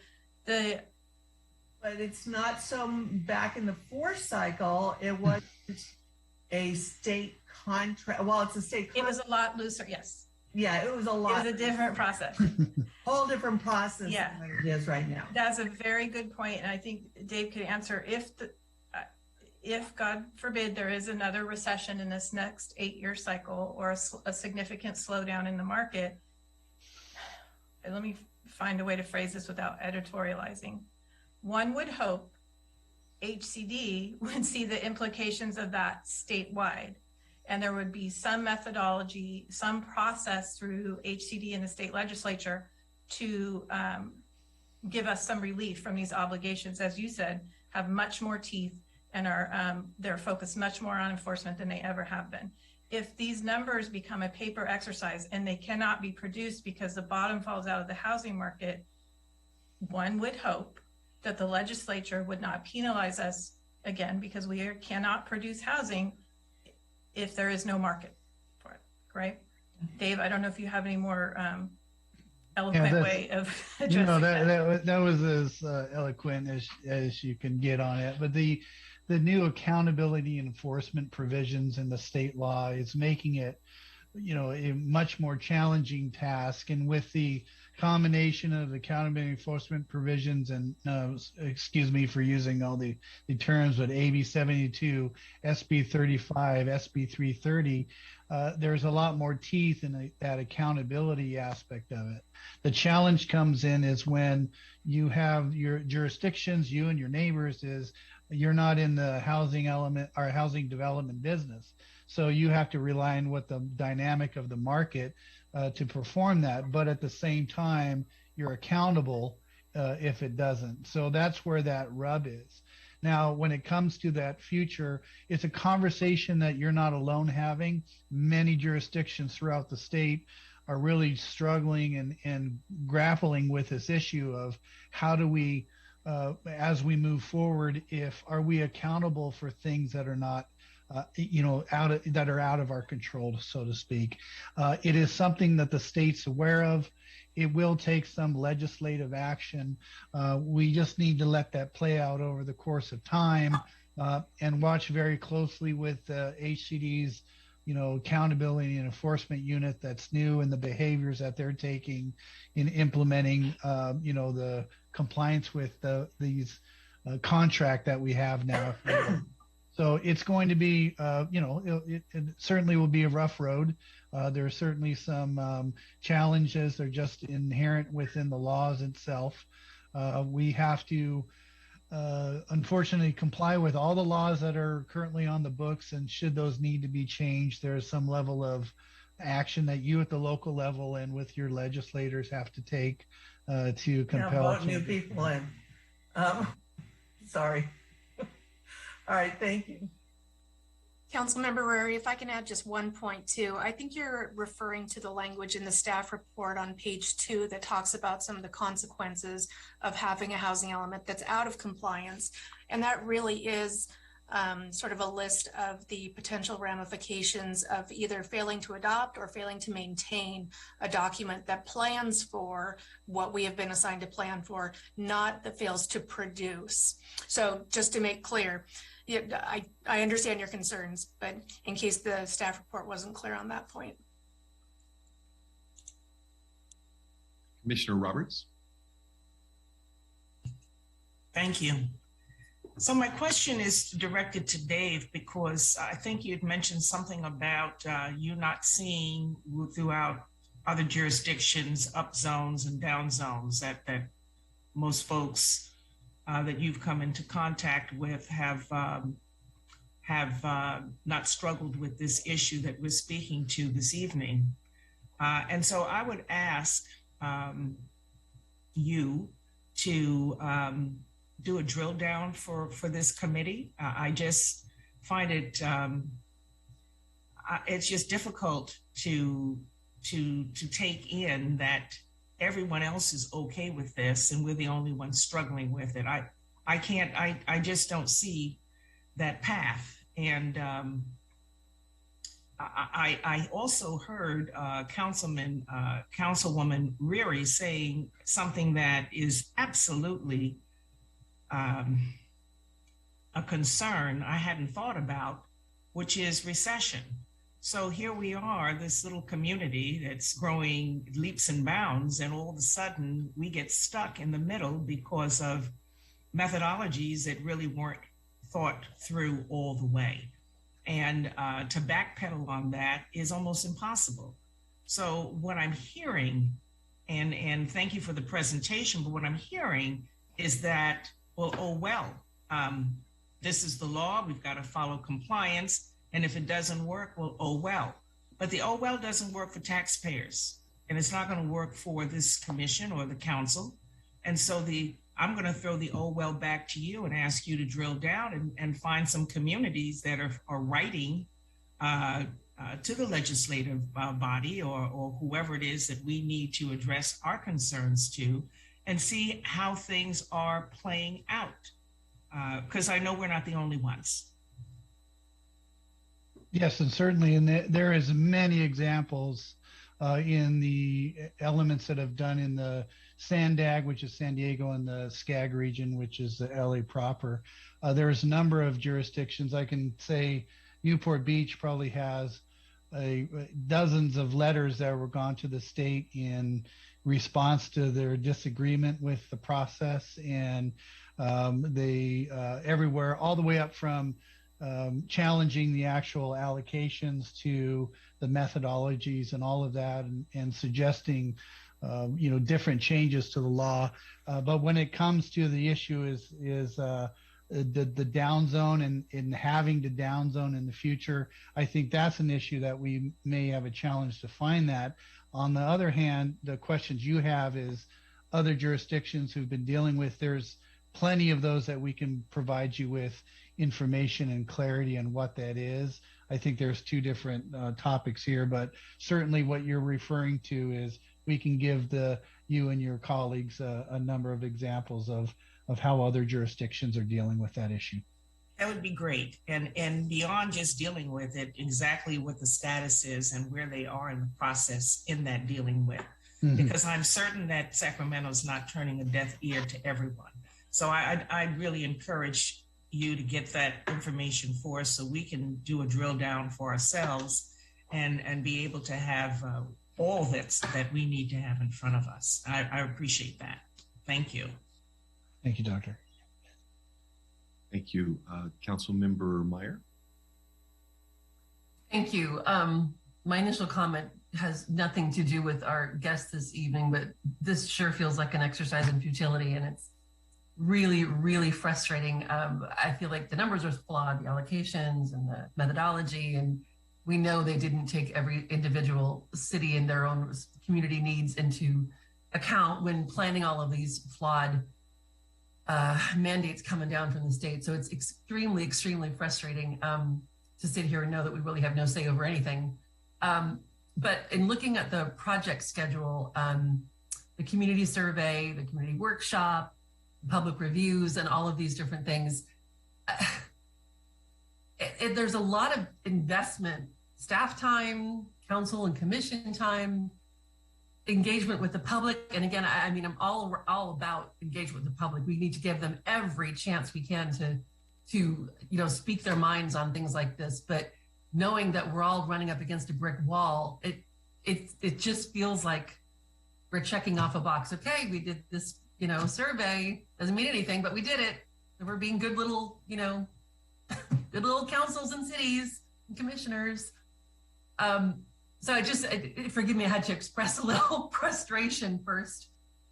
but it's not so back in the fourth cycle, it was a state contract. Well, it's a state contract. It was a lot looser, yes. Yeah, it was a lot. It was a different process. Whole different process yeah. than what it is right now. That's a very good point. And I think Dave could answer if God forbid there is another recession in this next 8-year cycle or a significant slowdown in the market. And let me find a way to phrase this without editorializing. One would hope HCD would see the implications of that statewide. And there would be some methodology, some process through HCD and the state legislature to give us some relief from these obligations, as you said, have much more teeth and they're focused much more on enforcement than they ever have been. If these numbers become a paper exercise and they cannot be produced because the bottom falls out of the housing market, one would hope that the legislature would not penalize us again because we cannot produce housing if there is no market for it, right? Dave, I don't know if you have any more eloquent way of addressing that. That was as eloquent as you can get on it. But the new accountability enforcement provisions in the state law is making it, a much more challenging task. And with the combination of accountability enforcement provisions and excuse me for using all the terms, but AB 72, SB 35, SB 330, there's a lot more teeth in that accountability aspect of it. The challenge comes in is when you have your jurisdictions, you and your neighbors, is you're not in the housing element or housing development business. So you have to rely on what the dynamic of the market to perform that. But at the same time, you're accountable if it doesn't. So that's where that rub is. Now, when it comes to that future, it's a conversation that you're not alone having. Many jurisdictions throughout the state are really struggling and grappling with this issue of how do we, as we move forward, are we accountable for things that are not, that are out of our control, so to speak. It is something that the state's aware of. It will take some legislative action. We just need to let that play out over the course of time and watch very closely with HCD's, accountability and enforcement unit that's new and the behaviors that they're taking in implementing, the compliance with these contract that we have now. So it's going to be, it certainly will be a rough road. There are certainly some challenges. They're just inherent within the laws itself. We have to, unfortunately, comply with all the laws that are currently on the books. And should those need to be changed, there's some level of action that you at the local level and with your legislators have to take to compel. Vote new people in. Sorry. All right, thank you. Councilmember Rary, if I can add just one point too. I think you're referring to the language in the staff report on page 2 that talks about some of the consequences of having a housing element that's out of compliance. And that really is sort of a list of the potential ramifications of either failing to adopt or failing to maintain a document that plans for what we have been assigned to plan for, not that fails to produce. So just to make clear, yeah, I understand your concerns, but in case the staff report wasn't clear on that point. Commissioner Roberts. Thank you. So my question is directed to Dave, because I think you'd mentioned something about you not seeing throughout other jurisdictions up zones and down zones that most folks that you've come into contact with have not struggled with this issue that we're speaking to this evening. And so I would ask you to do a drill down for this committee. I just find it, it's just difficult to take in that everyone else is okay with this and we're the only ones struggling with it. I just don't see that path. And I also heard Councilwoman Rary saying something that is absolutely a concern I hadn't thought about, which is recession. So here we are, this little community that's growing leaps and bounds, and all of a sudden we get stuck in the middle because of methodologies that really weren't thought through all the way. And to backpedal on that is almost impossible. So what I'm hearing, and thank you for the presentation, but what I'm hearing is that, this is the law, we've got to follow compliance. And if it doesn't work, well, oh well. But the oh well doesn't work for taxpayers. And it's not going to work for this commission or the council. And so I'm going to throw the oh well back to you and ask you to drill down and find some communities that are writing to the legislative body or whoever it is that we need to address our concerns to, and see how things are playing out. Because I know we're not the only ones. Yes, and certainly, and there is many examples in the elements that have done in the SANDAG, which is San Diego, and the SCAG region, which is the LA proper. There's a number of jurisdictions. I can say Newport Beach probably has dozens of letters that were gone to the state in response to their disagreement with the process, and they everywhere, all the way up from challenging the actual allocations to the methodologies and all of that, and suggesting different changes to the law. But when it comes to the issue is the down zone and having to down zone in the future, I think that's an issue that we may have a challenge to find that. On the other hand, the questions you have is other jurisdictions who've been dealing with. There's plenty of those that we can provide you with information and clarity on what that is. I think there's two different topics here, but certainly what you're referring to is we can give you and your colleagues a number of examples of how other jurisdictions are dealing with that issue. That would be great. And beyond just dealing with it, exactly what the status is and where they are in the process in that dealing with. Mm-hmm. Because I'm certain that Sacramento is not turning a deaf ear to everyone. So I'd really encourage you to get that information for us so we can do a drill down for ourselves and be able to have all that we need to have in front of us. I appreciate that. Thank you. Thank you, Doctor. Thank you. Councilmember Meyer. Thank you. My initial comment has nothing to do with our guest this evening, but this sure feels like an exercise in futility, and it's really, really frustrating. I feel like the numbers are flawed, the allocations and the methodology, and we know they didn't take every individual city and their own community needs into account when planning all of these flawed mandates coming down from the state. So it's extremely, extremely frustrating to sit here and know that we really have no say over anything. But in looking at the project schedule, the community survey, the community workshop, public reviews, and all of these different things, there's a lot of investment, staff time, council and commission time, engagement with the public. And again, I mean, I'm all about engagement with the public. We need to give them every chance we can to speak their minds on things like this. But knowing that we're all running up against a brick wall, it just feels like we're checking off a box. Okay, we did this, survey, doesn't mean anything, but we did it. And we're being good little, good little councils and cities and commissioners. So forgive me, I had to express a little frustration first.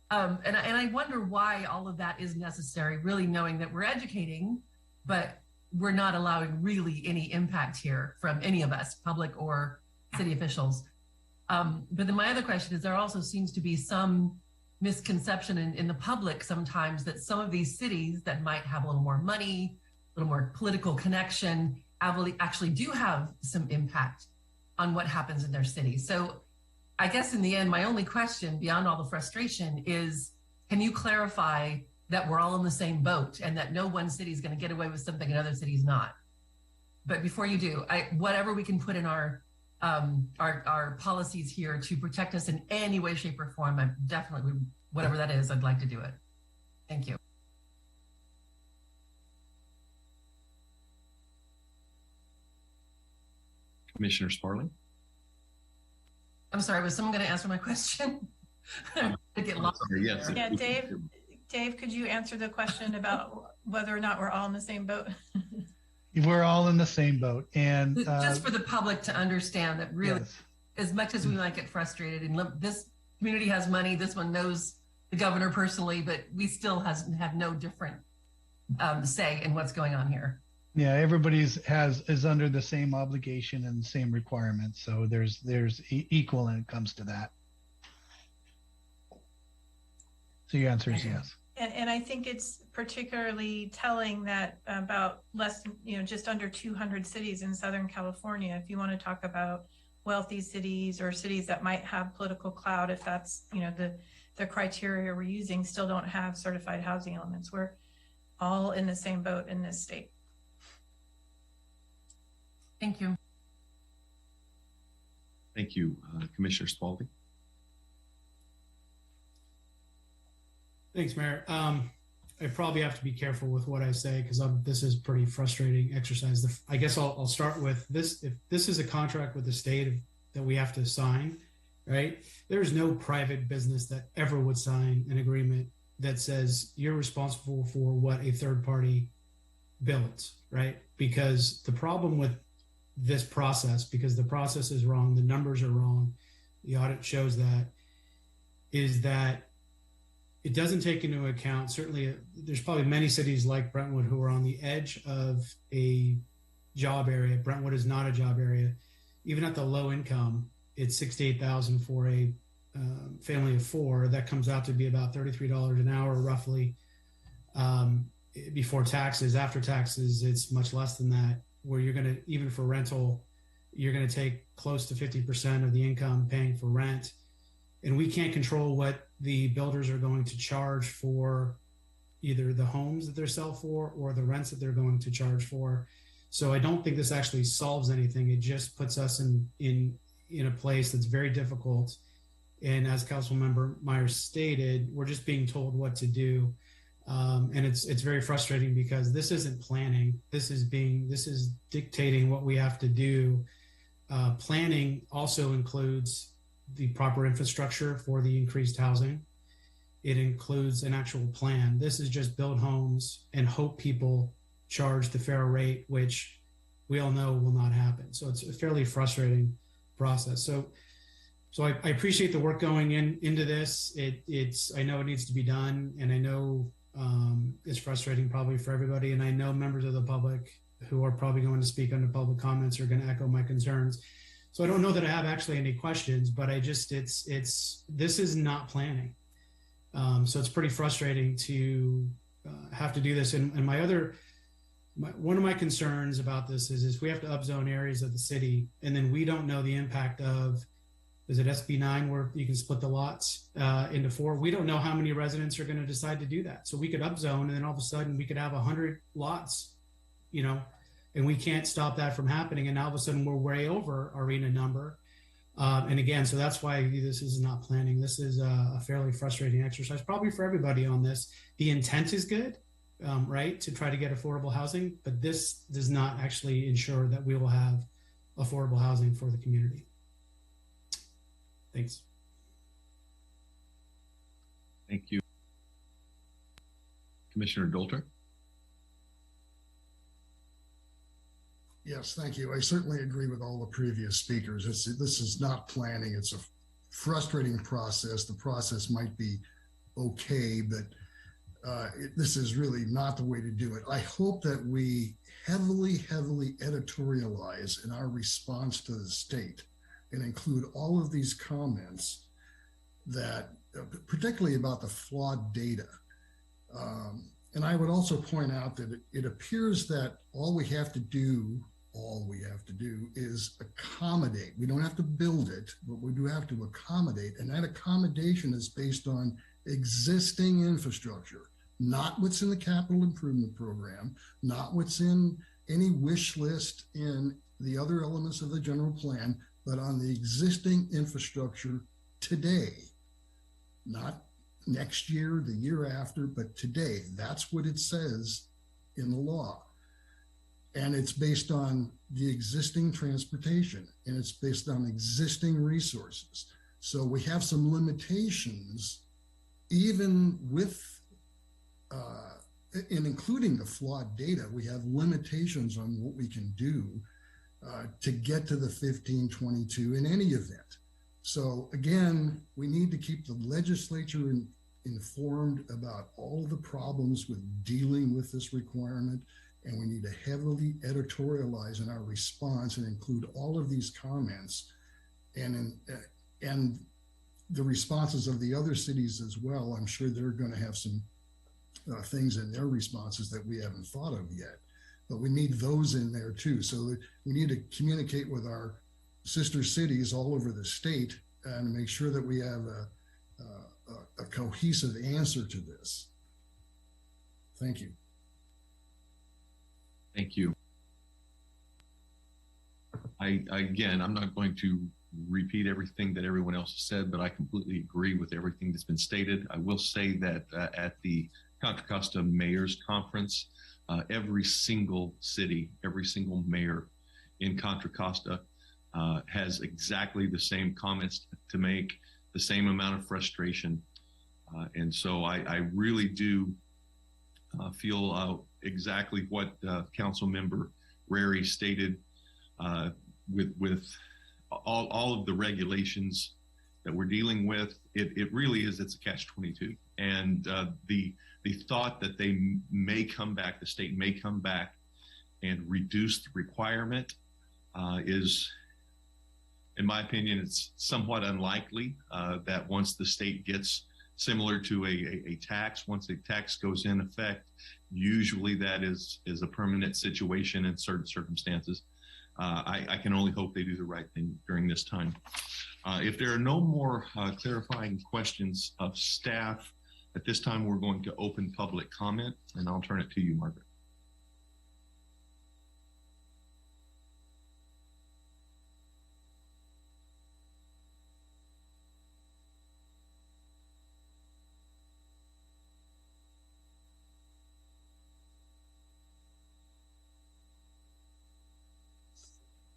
And I wonder why all of that is necessary, really knowing that we're educating, but we're not allowing really any impact here from any of us, public or city officials. But then my other question is, there also seems to be some misconception in the public sometimes that some of these cities that might have a little more money, a little more political connection, actually do have some impact on what happens in their city. So I guess in the end, my only question beyond all the frustration is, can you clarify that we're all in the same boat and that no one city is going to get away with something and other cities not? But before you do, whatever we can put in our policies here to protect us in any way, shape, or form, I'm definitely, whatever that is, I'd like to do it. Thank you. Commissioner Sparling. I'm sorry, was someone going to answer my question? I get lost. Sorry, yes. Yeah, Dave, could you answer the question about whether or not we're all in the same boat? We're all in the same boat. And just for the public to understand that really, yes, as much as we might get frustrated, and this community has money, this one knows the governor personally, but we still have no different say in what's going on here. Yeah, everybody's is under the same obligation and the same requirements. So there's equal when it comes to that. So your answer is yes. And I think it's particularly telling that about just under 200 cities in Southern California, if you want to talk about wealthy cities or cities that might have political clout, if that's, the criteria we're using, still don't have certified housing elements. We're all in the same boat in this state. Thank you. Thank you. Commissioner Spalding. Thanks, Mayor. I probably have to be careful with what I say because this is pretty frustrating exercise. I guess I'll start with this. If this is a contract with the state that we have to sign, right? There's no private business that ever would sign an agreement that says you're responsible for what a third party builds, right? Because the problem with this process, because the process is wrong, the numbers are wrong, the audit shows that, is that it doesn't take into account, certainly there's probably many cities like Brentwood who are on the edge of a job area. Brentwood is not a job area. Even at the low income, it's $68,000 for a family of four, that comes out to be about $33 an hour, roughly, before taxes. After taxes, it's much less than that, where you're going to, even for rental, you're going to take close to 50% of the income paying for rent. And we can't control what the builders are going to charge for either the homes that they're sell for or the rents that they're going to charge for. So I don't think this actually solves anything. It just puts us in a place that's very difficult. And as Councilmember Myers stated, we're just being told what to do. And it's very frustrating because this isn't planning. This is dictating what we have to do. Planning also includes the proper infrastructure for the increased housing. It includes an actual plan. This is just build homes and hope people charge the fair rate, which we all know will not happen. So it's a fairly frustrating process. So I appreciate the work going into this. I know it needs to be done, and I know it's frustrating probably for everybody. And I know members of the public who are probably going to speak under public comments are going to echo my concerns. So I don't know that I have actually any questions, but this is not planning. So it's pretty frustrating to have to do this. And one of my concerns about this is we have to upzone areas of the city, and then we don't know the impact of, is it SB 9 where you can split the lots into 4? We don't know how many residents are going to decide to do that. So we could upzone, and then all of a sudden we could have 100 lots, and we can't stop that from happening. And now all of a sudden we're way over our RENA number. And again, so that's why this is not planning. This is a fairly frustrating exercise, probably for everybody on this. The intent is good, right, to try to get affordable housing, but this does not actually ensure that we will have affordable housing for the community. Thanks. Thank you. Commissioner Dolter. Yes, thank you. I certainly agree with all the previous speakers. This is not planning. It's a frustrating process. The process might be okay, but this is really not the way to do it. I hope that we heavily editorialize in our response to the state and include all of these comments that, particularly about the flawed data. And I would also point out that it appears that all we have to do is accommodate. We don't have to build it, but we do have to accommodate. And that accommodation is based on existing infrastructure, not what's in the capital improvement program, not what's in any wish list in the other elements of the general plan, but on the existing infrastructure today, not next year, the year after, but today. That's what it says in the law. And it's based on the existing transportation, and it's based on existing resources. So we have some limitations, even with, in including the flawed data, we have limitations on what we can do to get to the 1522 in any event. So again, we need to keep the legislature informed about all the problems with dealing with this requirement, and we need to heavily editorialize in our response and include all of these comments and the responses of the other cities as well. I'm sure they're going to have some things in their responses that we haven't thought of yet, but we need those in there too. So we need to communicate with our sister cities all over the state and make sure that we have a cohesive answer to this. Thank you. Thank you. Again, I'm not going to repeat everything that everyone else has said, but I completely agree with everything that's been stated. I will say that at the Contra Costa Mayor's Conference, every single city, every single mayor in Contra Costa has exactly the same comments to make, the same amount of frustration. And so I really do feel exactly what Council Member Rary stated with all of the regulations that we're dealing with. It really is, it's a catch-22. And the thought that they may come back, the state may come back and reduce the requirement is In my opinion, it's somewhat unlikely that once the state gets similar to a tax, once a tax goes in effect, usually that is a permanent situation in certain circumstances. I can only hope they do the right thing during this time. If there are no more clarifying questions of staff, at this time we're going to open public comment, and I'll turn it to you, Margaret.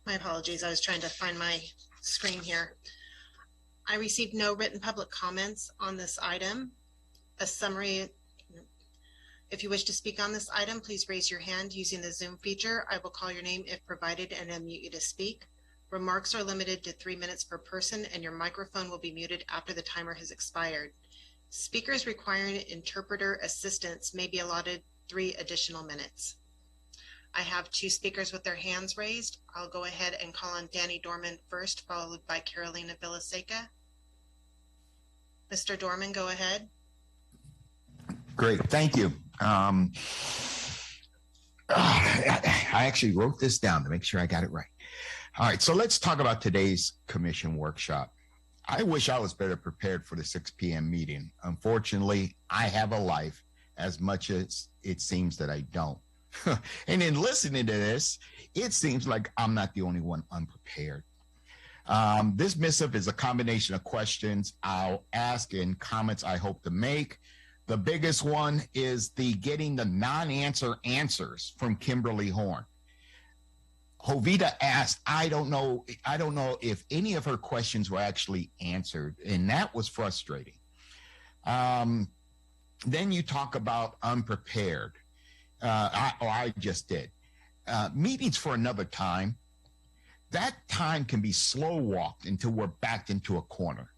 My apologies. I was trying to find my screen here. I received no written public comments on this item. A summary. If you wish to speak on this item, please raise your hand using the Zoom feature. I will call your name if provided and unmute you to speak. Remarks are limited to 3 minutes per person, and your microphone will be muted after the timer has expired. Speakers requiring interpreter assistance may be allotted 3 additional minutes. I have 2 speakers with their hands raised. I'll go ahead and call on Danny Dorman first, followed by Carolina Villaseca. Mr. Dorman, go ahead. Great, thank you. I actually wrote this down to make sure I got it right. All right, so let's talk about today's commission workshop. I wish I was better prepared for the 6 p.m. meeting. Unfortunately, I have a life, as much as it seems that I don't. And in listening to this, it seems like I'm not the only one unprepared. This missive is a combination of questions I'll ask and comments I hope to make. The biggest one is getting the non-answer answers from Kimberly Horn. Jovita asked, I don't know if any of her questions were actually answered, and that was frustrating. Then you talk about unprepared. I just did. Meetings for another time. That time can be slow walked until we're backed into a corner.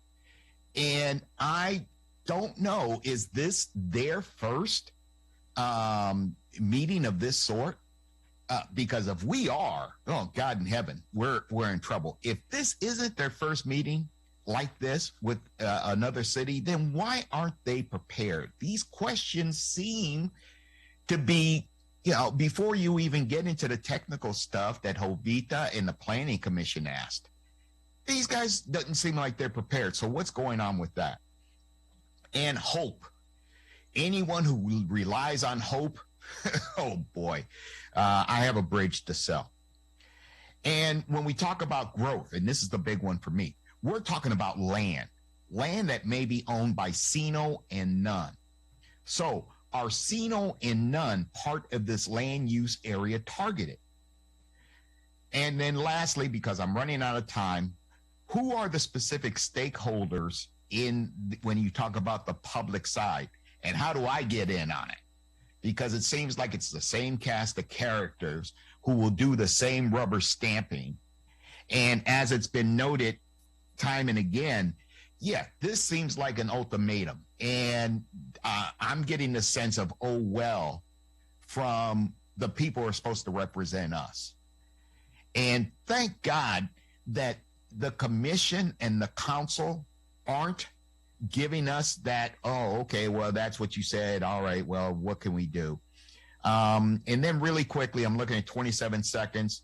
And I don't know, is this their first meeting of this sort? Because if we are, oh God in heaven, we're in trouble. If this isn't their first meeting like this with another city, then why aren't they prepared? These questions seem to be, before you even get into the technical stuff that Jovita and the Planning Commission asked. These guys doesn't seem like they're prepared. So what's going on with that? And hope. Anyone who relies on hope, oh boy, I have a bridge to sell. And when we talk about growth, and this is the big one for me, we're talking about land that may be owned by Sino and None. So are Sino and None part of this land use area targeted? And then lastly, because I'm running out of time, who are the specific stakeholders when you talk about the public side, and how do I get in on it? Because it seems like it's the same cast of characters who will do the same rubber stamping. And as it's been noted time and again, yeah, this seems like an ultimatum. And I'm getting the sense of, oh, well, from the people who are supposed to represent us. And thank God that the commission and the council aren't giving us that, oh, okay, well, that's what you said. All right, well, what can we do? And then really quickly, I'm looking at 27 seconds.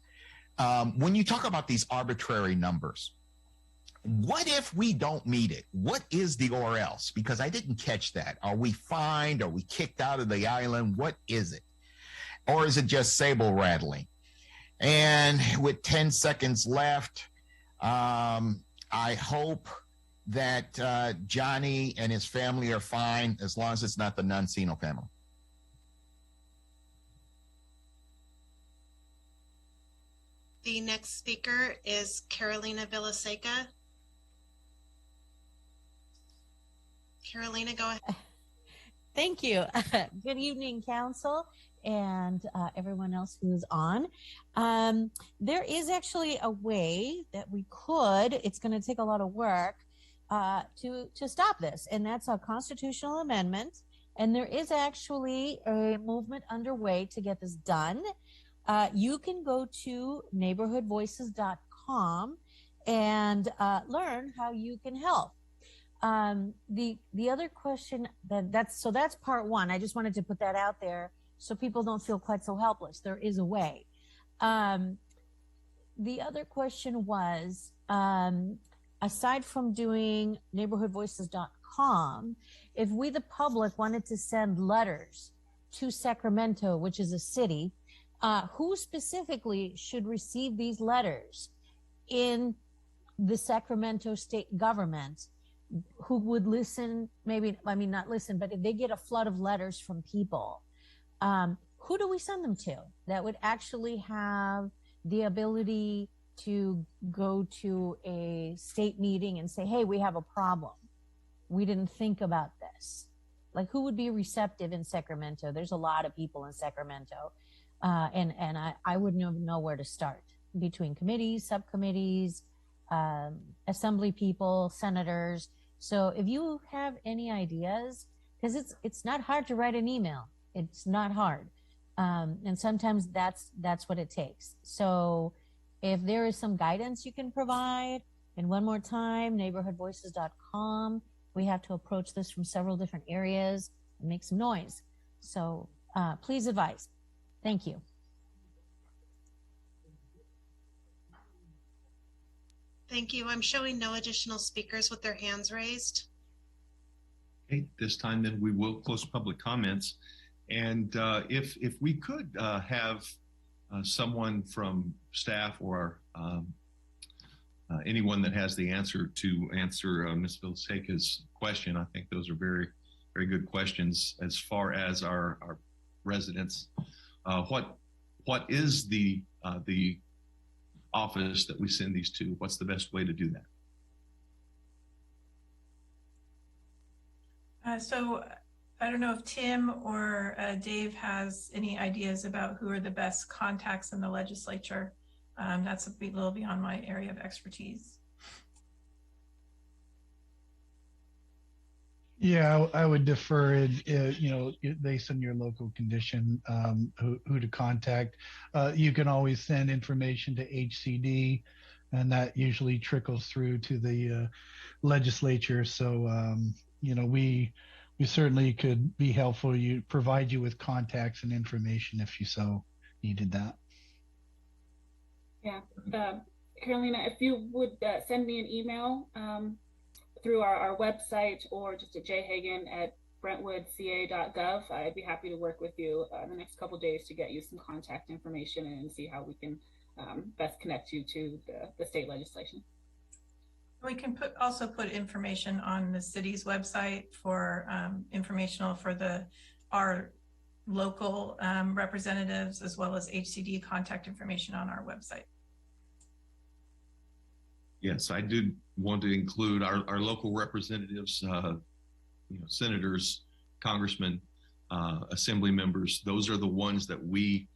When you talk about these arbitrary numbers, what if we don't meet it? What is the or else? Because I didn't catch that. Are we fined? Are we kicked out of the island? What is it? Or is it just sable rattling? And with 10 seconds left, I hope that Johnny and his family are fine, as long as it's not the Nuncino family. The next speaker is Carolina Villaseca. Carolina, go ahead. Thank you. Good evening, Council, and everyone else who's on. There is actually a way that we could, it's going to take a lot of work, to stop this, and that's a constitutional amendment. And there is actually a movement underway to get this done. You can go to neighborhoodvoices.com and learn how you can help. The other question that's part one. I just wanted to put that out there so people don't feel quite so helpless. There is a way. The other question was, aside from doing neighborhoodvoices.com, if we, the public, wanted to send letters to Sacramento, which is a city, who specifically should receive these letters in the Sacramento state government? Who would listen? Maybe, I mean, not listen, but if they get a flood of letters from people, who do we send them to that would actually have the ability to go to a state meeting and say, hey, we have a problem. We didn't think about this. Like, who would be receptive in Sacramento? There's a lot of people in Sacramento. And I wouldn't even know where to start between committees, subcommittees, assembly people, senators. So if you have any ideas, because it's not hard to write an email. It's not hard. And sometimes that's what it takes. So if there is some guidance you can provide, and one more time, neighborhoodvoices.com, we have to approach this from several different areas and make some noise. So please advise. Thank you. Thank you. I'm showing no additional speakers with their hands raised. Okay, this time then we will close public comments. And if we could have someone from staff or anyone that has the answer to answer Ms. Vilseca's question, I think those are very, very good questions as far as our residents. What is the office that we send these to? What's the best way to do that? So I don't know if Tim or Dave has any ideas about who are the best contacts in the legislature. That's a little beyond my area of expertise. Yeah, I would defer it, based on your local condition, who to contact. You can always send information to HCD, and that usually trickles through to the legislature. So, we certainly could be helpful. Provide you with contacts and information if you so needed that. Yeah, Carolina, if you would send me an email through our website or just at jhagan@brentwoodca.gov, I'd be happy to work with you the next couple of days to get you some contact information and see how we can best connect you to the state legislation. We can also put information on the city's website for informational for our local representatives, as well as HCD contact information on our website. Yes, I do want to include our local representatives, senators, congressmen, assembly members. Those are the ones that we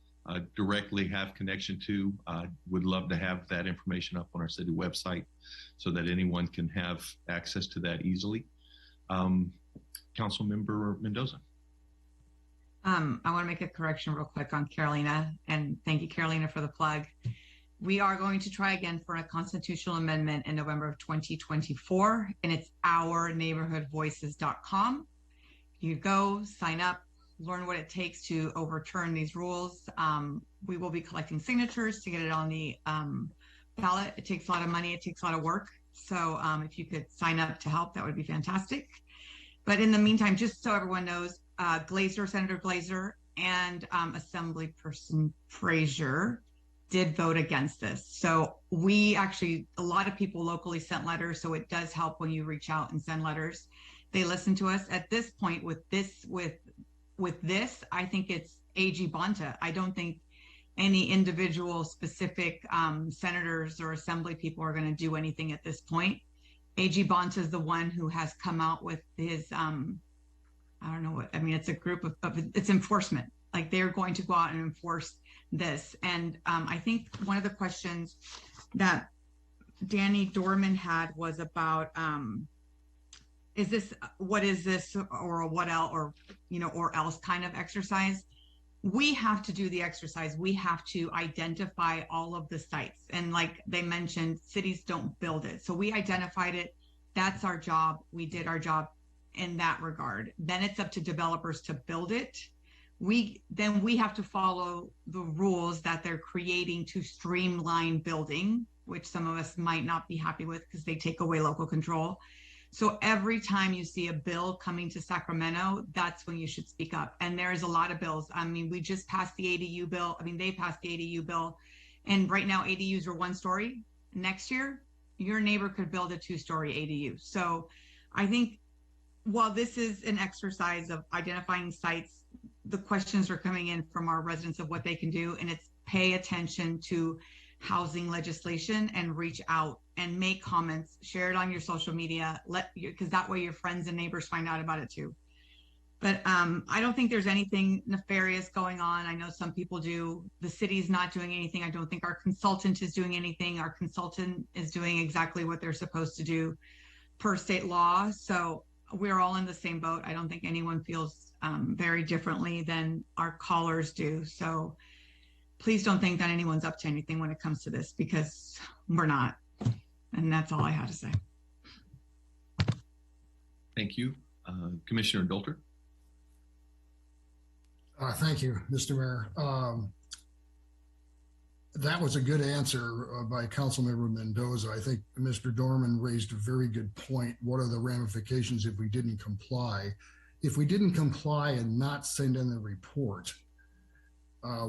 directly have connection to. Would love to have that information up on our city website so that anyone can have access to that easily. Councilmember Mendoza. I want to make a correction real quick on Carolina, and thank you, Carolina, for the plug. We are going to try again for a constitutional amendment in November of 2024, and it's ourneighborhoodvoices.com. You go, sign up, learn what it takes to overturn these rules. We will be collecting signatures to get it on the ballot. It takes a lot of money. It takes a lot of work. So if you could sign up to help, that would be fantastic. But in the meantime, just so everyone knows, Senator Glazer and Assemblyperson Frazier did vote against this. So we actually, a lot of people locally sent letters. So it does help when you reach out and send letters. They listen to us at this point with this, I think it's AG Bonta. I don't think any individual specific senators or assembly people are going to do anything at this point. AG Bonta is the one who has come out with his, I don't know what, I mean, it's a group of it's enforcement. Like, they're going to go out and enforce this. And I think one of the questions that Danny Dorman had was about, what is this or what else, or else kind of exercise. we have to do the exercise. We have to identify all of the sites. And like they mentioned, cities don't build it. So we identified it. That's our job. We did our job in that regard. Then it's up to developers to build it. We have to follow the rules that they're creating to streamline building, which some of us might not be happy with because they take away local control. So every time you see a bill coming to Sacramento, that's when you should speak up. And there's a lot of bills. I mean, we just passed the ADU bill. I mean, they passed the ADU bill. And right now, ADUs are 1 story. Next year, your neighbor could build a 2-story ADU. So I think while this is an exercise of identifying sites, the questions are coming in from our residents of what they can do. And it's pay attention to housing legislation and reach out and make comments, share it on your social media, because that way your friends and neighbors find out about it too. But I don't think there's anything nefarious going on. I know some people do. The city's not doing anything. I don't think our consultant is doing anything. Our consultant is doing exactly what they're supposed to do per state law. So we're all in the same boat. I don't think anyone feels very differently than our callers do. So please don't think that anyone's up to anything when it comes to this, because we're not. And that's all I had to say. Thank you. Commissioner Dolter. Thank you, Mr. Mayor. That was a good answer by Councilmember Mendoza. I think Mr. Dorman raised a very good point. What are the ramifications if we didn't comply? If we didn't comply and not send in the report,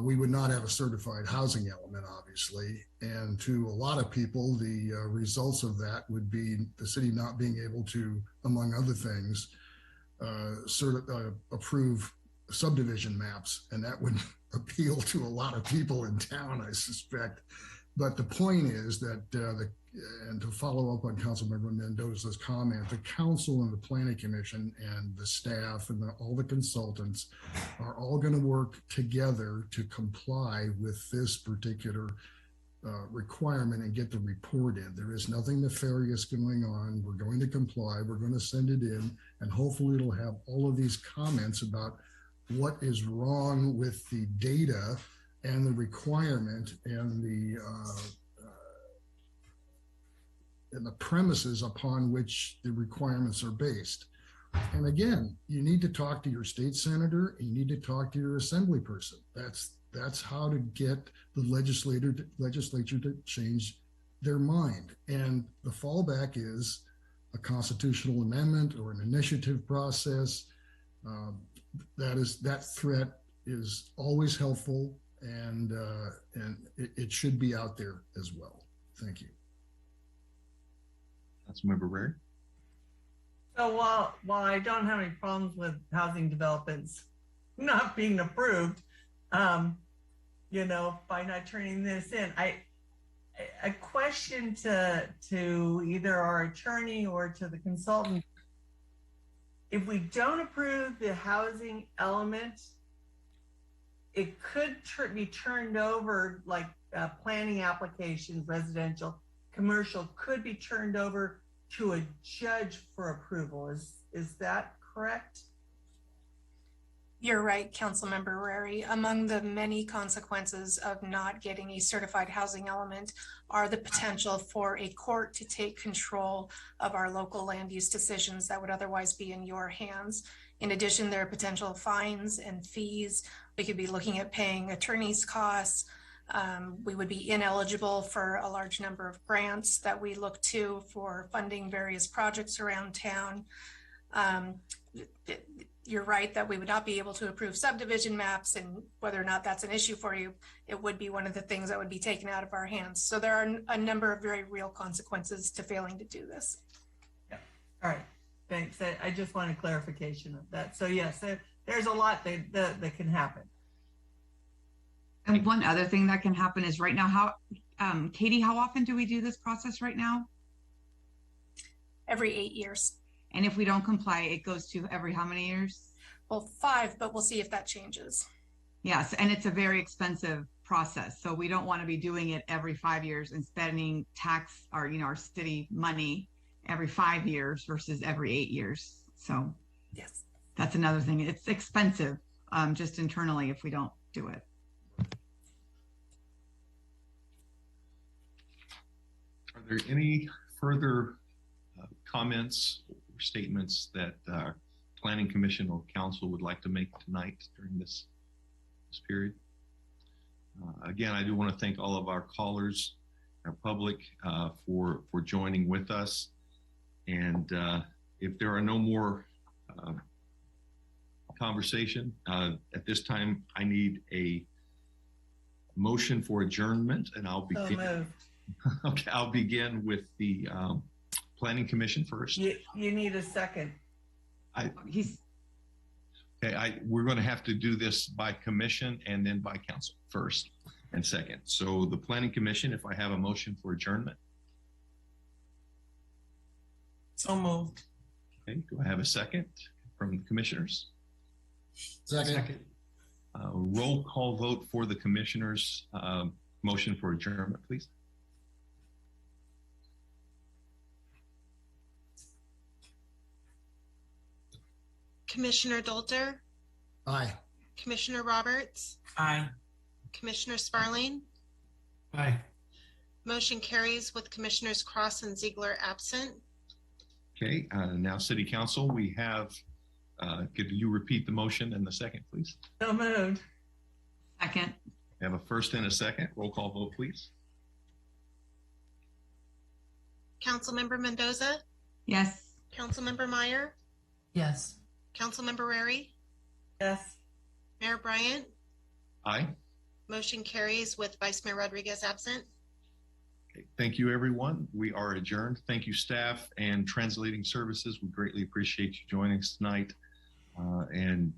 we would not have a certified housing element, obviously. And to a lot of people, the results of that would be the city not being able to, among other things, approve subdivision maps. And that would appeal to a lot of people in town, I suspect. But the point is that, and to follow up on Councilmember Mendoza's comment, the council and the planning commission and the staff and all the consultants are all going to work together to comply with this particular requirement and get the report in. There is nothing nefarious going on. We're going to comply. We're going to send it in, and hopefully it'll have all of these comments about what is wrong with the data and the requirement and the premises upon which the requirements are based. And again, you need to talk to your state senator, and you need to talk to your assembly person. That's how to get the legislature to change their mind. And the fallback is a constitutional amendment or an initiative process. That threat is always helpful, and it should be out there as well. Thank you. Councilmember Rare. So while I don't have any problems with housing developments not being approved, by not turning this in, a question to either our attorney or to the consultant: if we don't approve the housing element, it could be turned over, like planning applications, residential, commercial, could be turned over to a judge for approval. Is that correct? You're right, Councilmember Rary. Among the many consequences of not getting a certified housing element are the potential for a court to take control of our local land use decisions that would otherwise be in your hands. In addition, there are potential fines and fees. We could be looking at paying attorney's costs. We would be ineligible for a large number of grants that we look to for funding various projects around town. You're right that we would not be able to approve subdivision maps, and whether or not that's an issue for you, it would be one of the things that would be taken out of our hands. So there are a number of very real consequences to failing to do this. Yeah. All right. Thanks. I just wanted clarification of that. So yes, there's a lot that can happen. And one other thing that can happen is right now, Katie, how often do we do this process right now? Every 8 years. And if we don't comply, it goes to every how many years? Well, 5, but we'll see if that changes. Yes, and it's a very expensive process. So we don't want to be doing it every 5 years and spending our city money every 5 years versus every 8 years. So yes, that's another thing. It's expensive just internally if we don't do it. Are there any further comments or statements that Planning Commission or Council would like to make tonight during this period? Again, I do want to thank all of our callers, our public, for joining with us. And if there are no more conversation at this time, I need a motion for adjournment, and I'll begin. So moved. Okay, I'll begin with the Planning Commission first. You need a second. We're going to have to do this by commission and then by council first and second. So the Planning Commission, if I have a motion for adjournment. So moved. Okay, do I have a second from the commissioners? Second. Roll call vote for the commissioners. Motion for adjournment, please. Commissioner Dolter, Aye. Commissioner Roberts, Aye. Commissioner Sparling. Aye. Motion carries with Commissioners Cross and Ziegler absent. Okay, now City Council, we have, could you repeat the motion and the second, please? So moved. Second. We have a first and a second. Roll call vote, please. Councilmember Mendoza, Yes. Councilmember Meyer, Yes. Councilmember Rary, Yes. Mayor Bryant. Aye. Motion carries with Vice Mayor Rodriguez absent. Okay, thank you, everyone. We are adjourned. Thank you, staff and translating services. We greatly appreciate you joining us tonight. And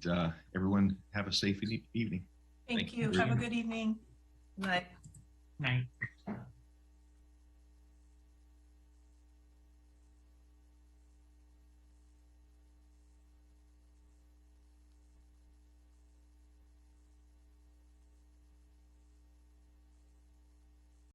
everyone have a safe evening. Thank you. Have a good evening. Night. Night.